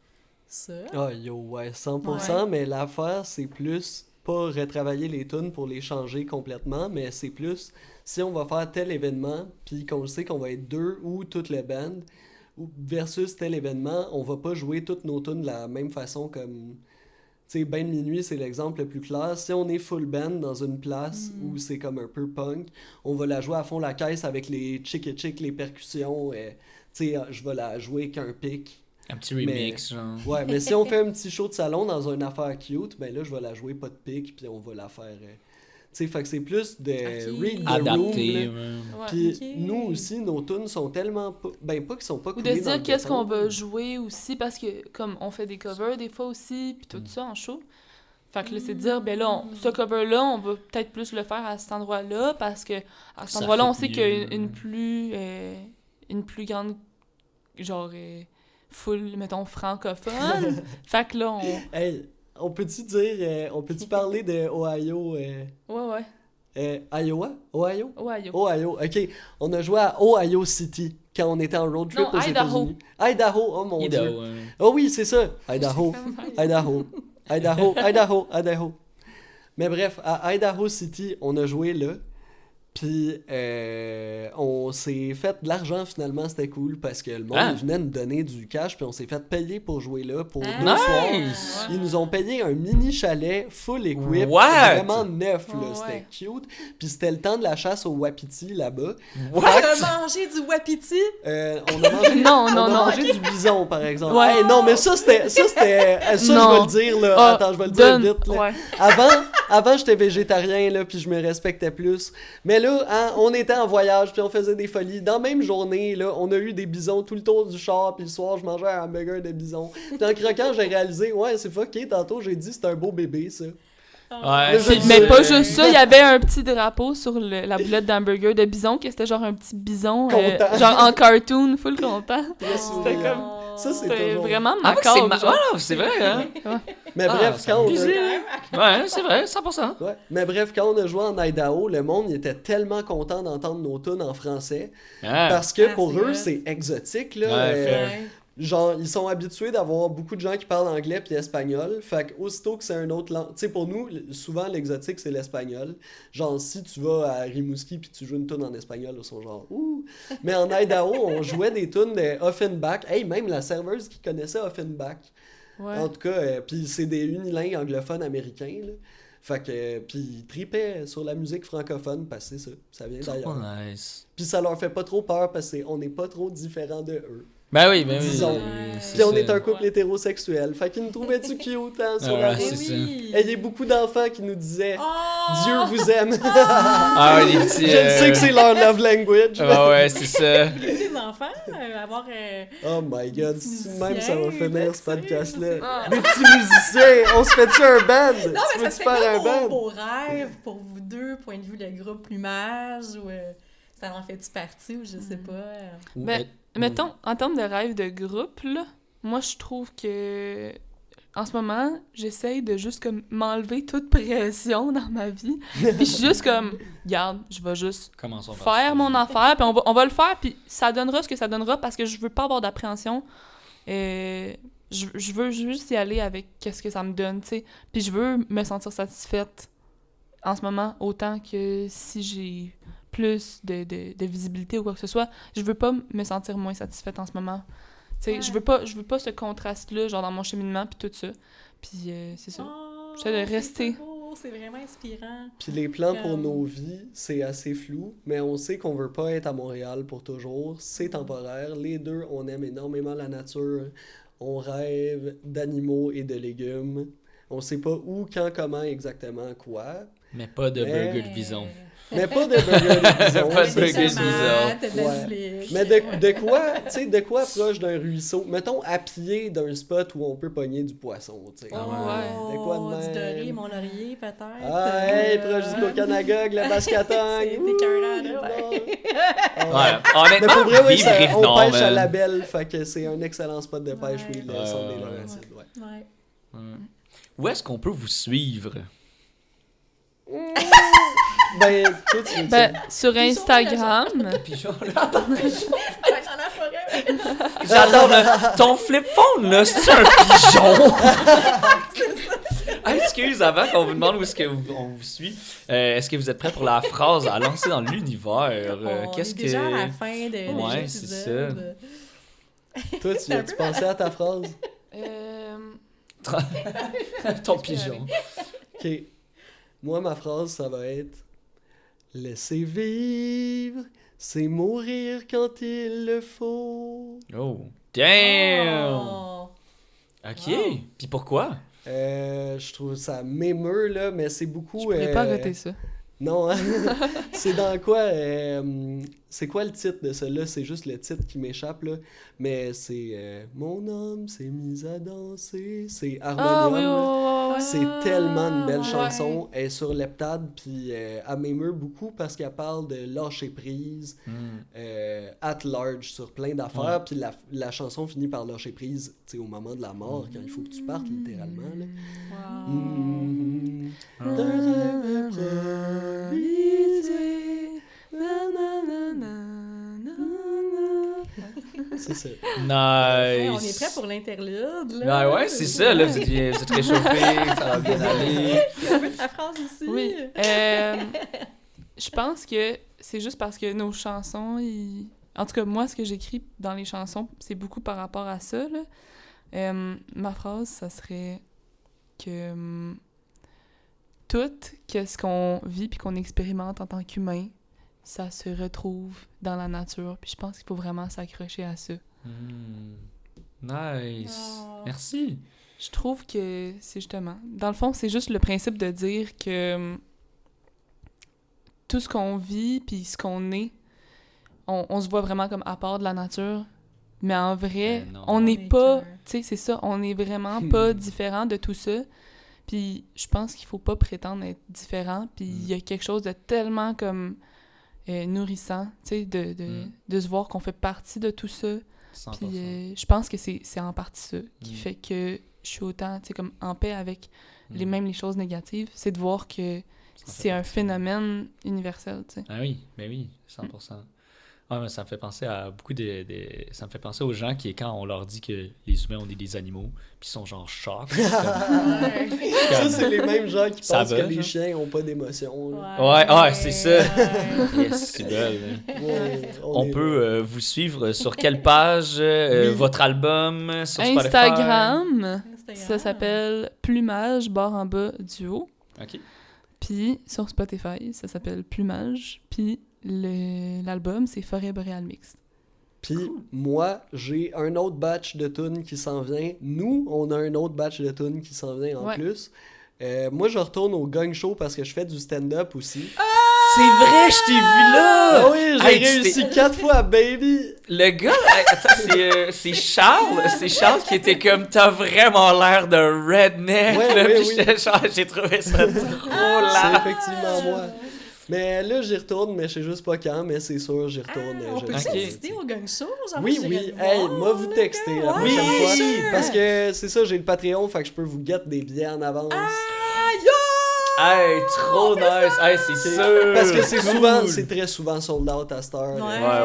ça? Ah, ouais, 100%, mais l'affaire, c'est plus pas retravailler les tunes pour les changer complètement, mais c'est plus, si on va faire tel événement, puis qu'on sait qu'on va être deux ou toute le band, versus tel événement, on va pas jouer toutes nos tunes de la même façon comme... Tu sais, Ben de minuit, c'est l'exemple le plus clair. Si on est full band dans une place où c'est comme un peu punk, on va la jouer à fond la caisse avec les chick, les percussions. Tu sais, je vais la jouer qu'un pic. Un petit remix, genre. Ouais, mais si on fait un petit show de salon dans une affaire cute, ben là, je vais la jouer pas de pic, puis on va la faire... Tu sais, fait que c'est plus de read the adapté, room. Puis nous aussi, nos tunes sont tellement pas... Ben, pas qu'ils sont pas coulés ou de se dire qu'est-ce qu'on va jouer aussi, parce que, comme, on fait des covers des fois aussi, puis tout ça en show. Fait que là, c'est de dire, ben là, ce cover-là, on va peut-être plus le faire à cet endroit-là, parce que à cet endroit-là, on sait qu'il y a une plus grande, genre, foule, mettons, francophone. Fait que là, on... Hey, on peut-tu parler de Ohio? Ouais. Iowa? Ohio? Ohio, ok. On a joué à Ohio City quand on était en road trip aux États-Unis. Idaho, oh mon Dieu. Oh oui, c'est ça. Idaho. Mais bref, à Idaho City, on a joué là. Puis on s'est fait de l'argent finalement, c'était cool parce que le monde venait nous donner du cash, puis on s'est fait payer pour jouer là pour 2 soirs. Ils nous ont payé un mini chalet full equip, vraiment neuf, là, c'était cute. Puis c'était le temps de la chasse au wapiti là-bas. On a mangé du wapiti? On a mangé, on a mangé du bison par exemple. Ouais. Hey, non mais ça je vais le dire là. Attends, je vais le dire vite là. Ouais. Avant j'étais végétarien là, puis je me respectais plus. Mais là, on était en voyage, puis on faisait des folies. Dans la même journée, là, on a eu des bisons tout le tour du char, puis le soir, je mangeais un hamburger de bison. Puis en croquant, j'ai réalisé, c'est fucké, tantôt, j'ai dit, c'est un beau bébé, ça. Ouais, mais pas juste ça, il y avait un petit drapeau sur la boulette d'hamburger de bison, que c'était genre un petit bison, genre en cartoon, full content. C'était comme... Ça, c'était vraiment macabre. C'est vrai, hein? Mais bref, quand on Ouais, c'est vrai, 100%. Ouais. Mais bref, quand on a joué en Idaho, le monde il était tellement content d'entendre nos tunes en français. Parce que pour eux, c'est exotique, là. genre, ils sont habitués d'avoir beaucoup de gens qui parlent anglais puis espagnol. Fait qu'aussitôt que c'est un autre langue... Tu sais, pour nous, souvent, l'exotique, c'est l'espagnol. Genre, si tu vas à Rimouski puis tu joues une tune en espagnol, ils sont genre « Ouh! » Mais en Idaho, on jouait des tunes de Offenbach. Hey, même la serveuse qui connaissait Offenbach. Ouais. En tout cas, puis c'est des unilingues anglophones américains, là. Fait que, puis ils tripaient sur la musique francophone parce que c'est ça, ça vient d'ailleurs. Nice. Puis ça leur fait pas trop peur parce qu'on n'est pas trop différents de eux. Ben oui. Disons. Puis on est un couple hétérosexuel. Fait qu'ils nous trouvaient-tu cute, hein, sur la ouais, route. c'est ça. Et il y a beaucoup d'enfants qui nous disaient Oh! Dieu vous aime. Ah ouais, les petits... Je sais que c'est leur love language. Ah ouais, c'est ça. Les enfants, avoir... Oh my god, même ça va finir ce podcast-là. Ah. Des petits musiciens, on se fait-tu un band? Non, Tu mais veux-tu ça faire fait un quoi band? vos rêves pour vous deux, point de vue de groupe plumage, ou ça en fait-tu partie, ou je sais pas. Ben, mettons, en termes de rêve de groupe, là, moi, je trouve que en ce moment, j'essaye de juste comme m'enlever toute pression dans ma vie. Puis je suis juste comme, regarde, je vais juste Commençons par faire ça. mon affaire, puis on va le faire, puis ça donnera ce que ça donnera parce que je veux pas avoir d'appréhension. Je veux juste y aller avec qu'est-ce que ça me donne, tu sais. Puis je veux me sentir satisfaite en ce moment, autant que si j'ai plus de visibilité ou quoi que ce soit, je veux pas me sentir moins satisfaite en ce moment. Tu sais, Ouais. je veux pas ce contraste-là, genre dans mon cheminement, puis tout ça. Puis c'est ça. Oh, J'essaie de rester. C'est beau, c'est vraiment inspirant. Puis les plans pour Comme- nos vies, c'est assez flou, mais on sait qu'on veut pas être à Montréal pour toujours. C'est temporaire. Les deux, on aime énormément la nature. On rêve d'animaux et de légumes. On sait pas où, quand, comment, exactement, quoi. Mais pas de Mais- burger de bison. Mais pas de burger de bison. Pas de c'est burger de ça. bison. Ouais. Mais de quoi, tu sais, de quoi proche d'un ruisseau? Mettons, à pied d'un spot où on peut pogner du poisson, tu sais. Oh, De quoi de du même? doré, mon laurier, peut-être. Ah, hey, proche du Cocanagog, la Bascatogne. C'est écœurant, là, Ouh, ouais. bon. Ouais, Mais honnêtement, pour vrai, oui, vive ça- Rive on Nord, pêche à man. la belle, fait que c'est un excellent spot de pêche, Ouais. oui, le centre des Laurentides, ouais. Ouais. Ouais. Où est-ce qu'on peut vous suivre? Ben, toi, tu veux Ben, sur Instagram, Pigeon, Ouais, dans la forêt. J'adore ton flip phone, là, c'est un pigeon? Ah, excuse, avant qu'on vous demande où est-ce on vous suit, est-ce que vous êtes prêts pour la phrase à lancer dans l'univers? On Qu'est-ce est que... déjà à la fin de Ouais, l'épisode. Toi, tu as-tu pensé à ta phrase? ton pigeon. Ok. Moi, ma phrase, ça va être « Laissez vivre, c'est mourir quand il le faut. Oh, damn! Oh. OK, Wow. puis pourquoi? Je trouve ça m'émeut, là, mais c'est beaucoup... je pourrais pas arrêter ça. Non, hein? C'est dans quoi? C'est quoi le titre de celui-là? C'est juste le titre qui m'échappe, là. Mais c'est Mon âme s'est mise à danser. C'est Ah oui, Harmonium. ouais. C'est tellement une belle Ouais. chanson. Elle est sur l'heptade, puis elle m'émeut beaucoup parce qu'elle parle de lâcher prise at large sur plein d'affaires. Ouais. Puis la chanson finit par lâcher prise, tu sais, au moment de la mort, quand il faut que tu partes, littéralement, là. Wow. Mhm. C'est ça. Ouais, Nice! on est prêt pour l'interlude, Ouais, là. ouais, c'est ça, là, vous êtes réchauffé, ça va bien aller. Un peu de ta phrase aussi. Oui. Je pense que c'est juste parce que nos chansons, en tout cas, moi, ce que j'écris dans les chansons, c'est beaucoup par rapport à ça, là. Ma phrase, ça serait que tout ce qu'on vit puis qu'on expérimente en tant qu'humain, ça se retrouve dans la nature. Puis je pense qu'il faut vraiment s'accrocher à ça. Nice. Oh. Merci. Je trouve que c'est justement... Dans le fond, c'est juste le principe de dire que tout ce qu'on vit puis ce qu'on est, on se voit vraiment comme à part de la nature. Mais en vrai, Ben non. on n'est On est pas... qu'un. Tu sais, c'est ça, on n'est vraiment pas différent de tout ça. Puis je pense qu'il faut pas prétendre être différent. Puis il y a quelque chose de tellement comme nourrissant, tu sais, de se voir qu'on fait partie de tout ça. 100%. Puis je pense que c'est en partie ça qui fait que je suis autant, tu sais, comme en paix avec les choses négatives. C'est de voir que Ça fait c'est un partie. phénomène universel, tu sais. Ah oui, ben oui, 100%. Ouais, mais ça me fait penser à beaucoup ça me fait penser aux gens qui, quand on leur dit que les humains, on est des animaux, puis ils sont genre chocs. Ça, c'est les mêmes gens qui pensent que les genre? chiens n'ont pas d'émotion. Ouais, c'est ça. Yes, c'est belle. Ouais, On peut vous suivre sur quelle page? Votre album? Sur Spotify? Instagram, ça s'appelle Plumage, barre en bas, duo. OK. Puis sur Spotify, ça s'appelle Plumage. Puis l'album, c'est Forêt boréale mixte. Puis moi, j'ai un autre batch de tunes qui s'en vient. Nous, on a un autre batch de tunes qui s'en vient en plus. Moi, je retourne au Gang Show parce que je fais du stand-up aussi. C'est vrai, je t'ai vu là! Ah oui, j'ai réussi 4 fois, baby! Le gars, attends, c'est Charles. C'est Charles qui était comme, t'as vraiment l'air de redneck. Ouais, là, oui, puis oui. j'étais genre, j'ai trouvé ça trop C'est là. effectivement moi. Mais là, j'y retourne, mais je sais juste pas quand, mais c'est sûr, j'y retourne. On je peut le sais. visiter au Gang Show? Genre, Oui, j'irais oui. le Hey, voir, moi, vous là, textez la ouais, prochaine fois. sure. Parce que c'est ça, j'ai le Patreon, fait que je peux vous guetter des billets en avance. Hey, trop nice. Hey, c'est sûr. Parce que c'est Cool. souvent, c'est très souvent sold out à cette heure.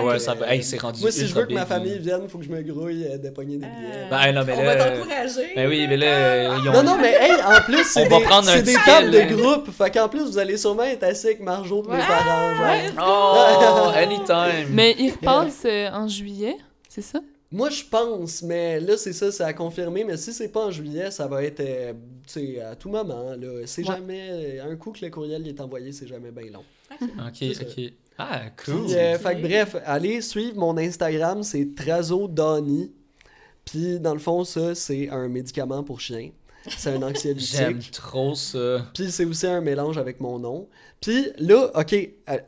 Ouais, ça va. Hey, c'est rendu Moi, si je ultra veux que ma big, famille là. vienne, faut que je me grouille de pogner des billets. Ben, non, mais On là. va t'encourager. Ben oui, mais là, ils ont. Non, mais hey, en plus, c'est On va des, prendre un c'est des ticket, tables là. de groupe. Fait qu'en plus, vous allez sûrement être assis avec Marjo et mes parents. Genre. Ouais. Oh, anytime. Mais il repasse en juillet, c'est ça? Moi, je pense, mais là, c'est ça, c'est à confirmer. Mais si c'est pas en juillet, ça va être tu sais, à tout moment. Là. C'est jamais. Un coup que le courriel est envoyé, c'est jamais bien long. Ok. Ah, cool. Puis, fait que bref, allez suivre mon Instagram, c'est Trazodani. Puis, dans le fond, ça, c'est un médicament pour chien. C'est un J'aime anxiolytique. trop ça. Puis, c'est aussi un mélange avec mon nom. Puis là, OK,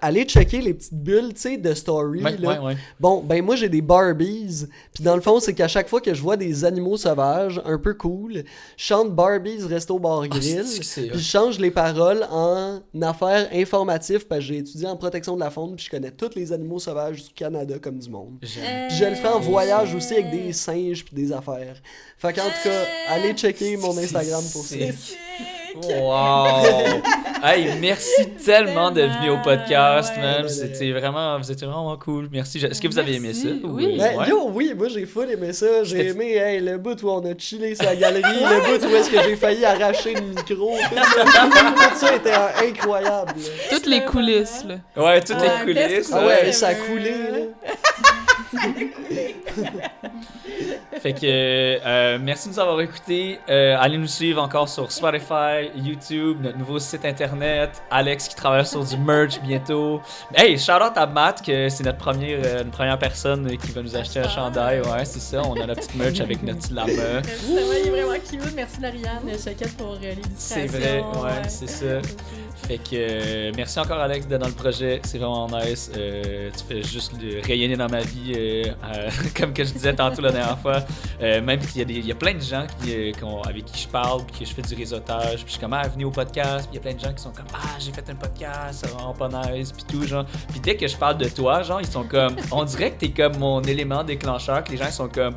allez checker les petites bulles, tu sais, de story. Là. Ouais. Bon, ben moi, j'ai des Barbies. Puis dans le fond, c'est qu'à chaque fois que je vois des animaux sauvages, un peu cool, je chante Barbies Resto Bar Grill. Puis je change les paroles en affaires informatives parce que j'ai étudié en protection de la faune puis je connais tous les animaux sauvages du Canada comme du monde. Puis je le fais en voyage aussi avec des singes puis des affaires. Fait qu'en tout cas, allez checker mon Instagram pour ça. Wow! Hey, merci tellement d'être venu au podcast, man. Ouais. Vous étiez vraiment cool. Merci. Est-ce que vous avez aimé ça? Oui. Ben, Ouais. yo, oui, moi j'ai full aimé ça. J'ai C'était- aimé le bout où on a chillé sur la galerie, le bout où est-ce que j'ai failli arracher le micro. Tout ça était incroyable. Là. Toutes les coulisses, là. Ouais, toutes Ouais, les coulisses. best Ah ouais, Ouais. ça a coulé. Là. Fait que merci de nous avoir écoutés. Allez nous suivre encore sur Spotify, YouTube, notre nouveau site internet. Alex qui travaille sur du merch bientôt. Hey, shout out à Matt, que c'est notre première personne qui va nous acheter un chandail. Ouais, c'est ça. On a notre petite merch avec notre petit lama. Il est vraiment cute. Merci Lauriane Choquette pour l'illustration. C'est vrai, ouais, c'est ça. Fait que merci encore Alex d'être dans le projet, c'est vraiment nice. Tu fais juste rayonner dans ma vie, comme que je disais tantôt la dernière fois. Même qu'il y a plein de gens avec qui je parle, puis que je fais du réseautage, puis je suis comme venez au podcast, puis il y a plein de gens qui sont comme j'ai fait un podcast, c'est vraiment pas nice, puis tout genre. Puis dès que je parle de toi, genre ils sont comme, on dirait que t'es comme mon élément déclencheur, que les gens ils sont comme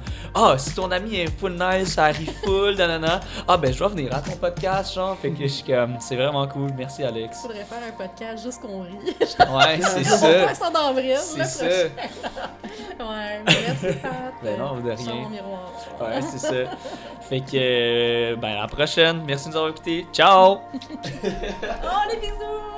si ton ami est full nice, ça arrive full, nanana. Ben je dois venir à ton podcast, genre. Fait que je suis comme, c'est vraiment cool, merci Alex. Il faudrait faire un podcast juste qu'on rit. Ouais, c'est On va ça. faire ça d'avril. C'est ça. Ouais, merci Pat. Ben non, de rien. Sur mon miroir. Ouais, c'est ça. Fait que, à la prochaine. Merci de nous avoir écoutés. Ciao! Oh, les bisous!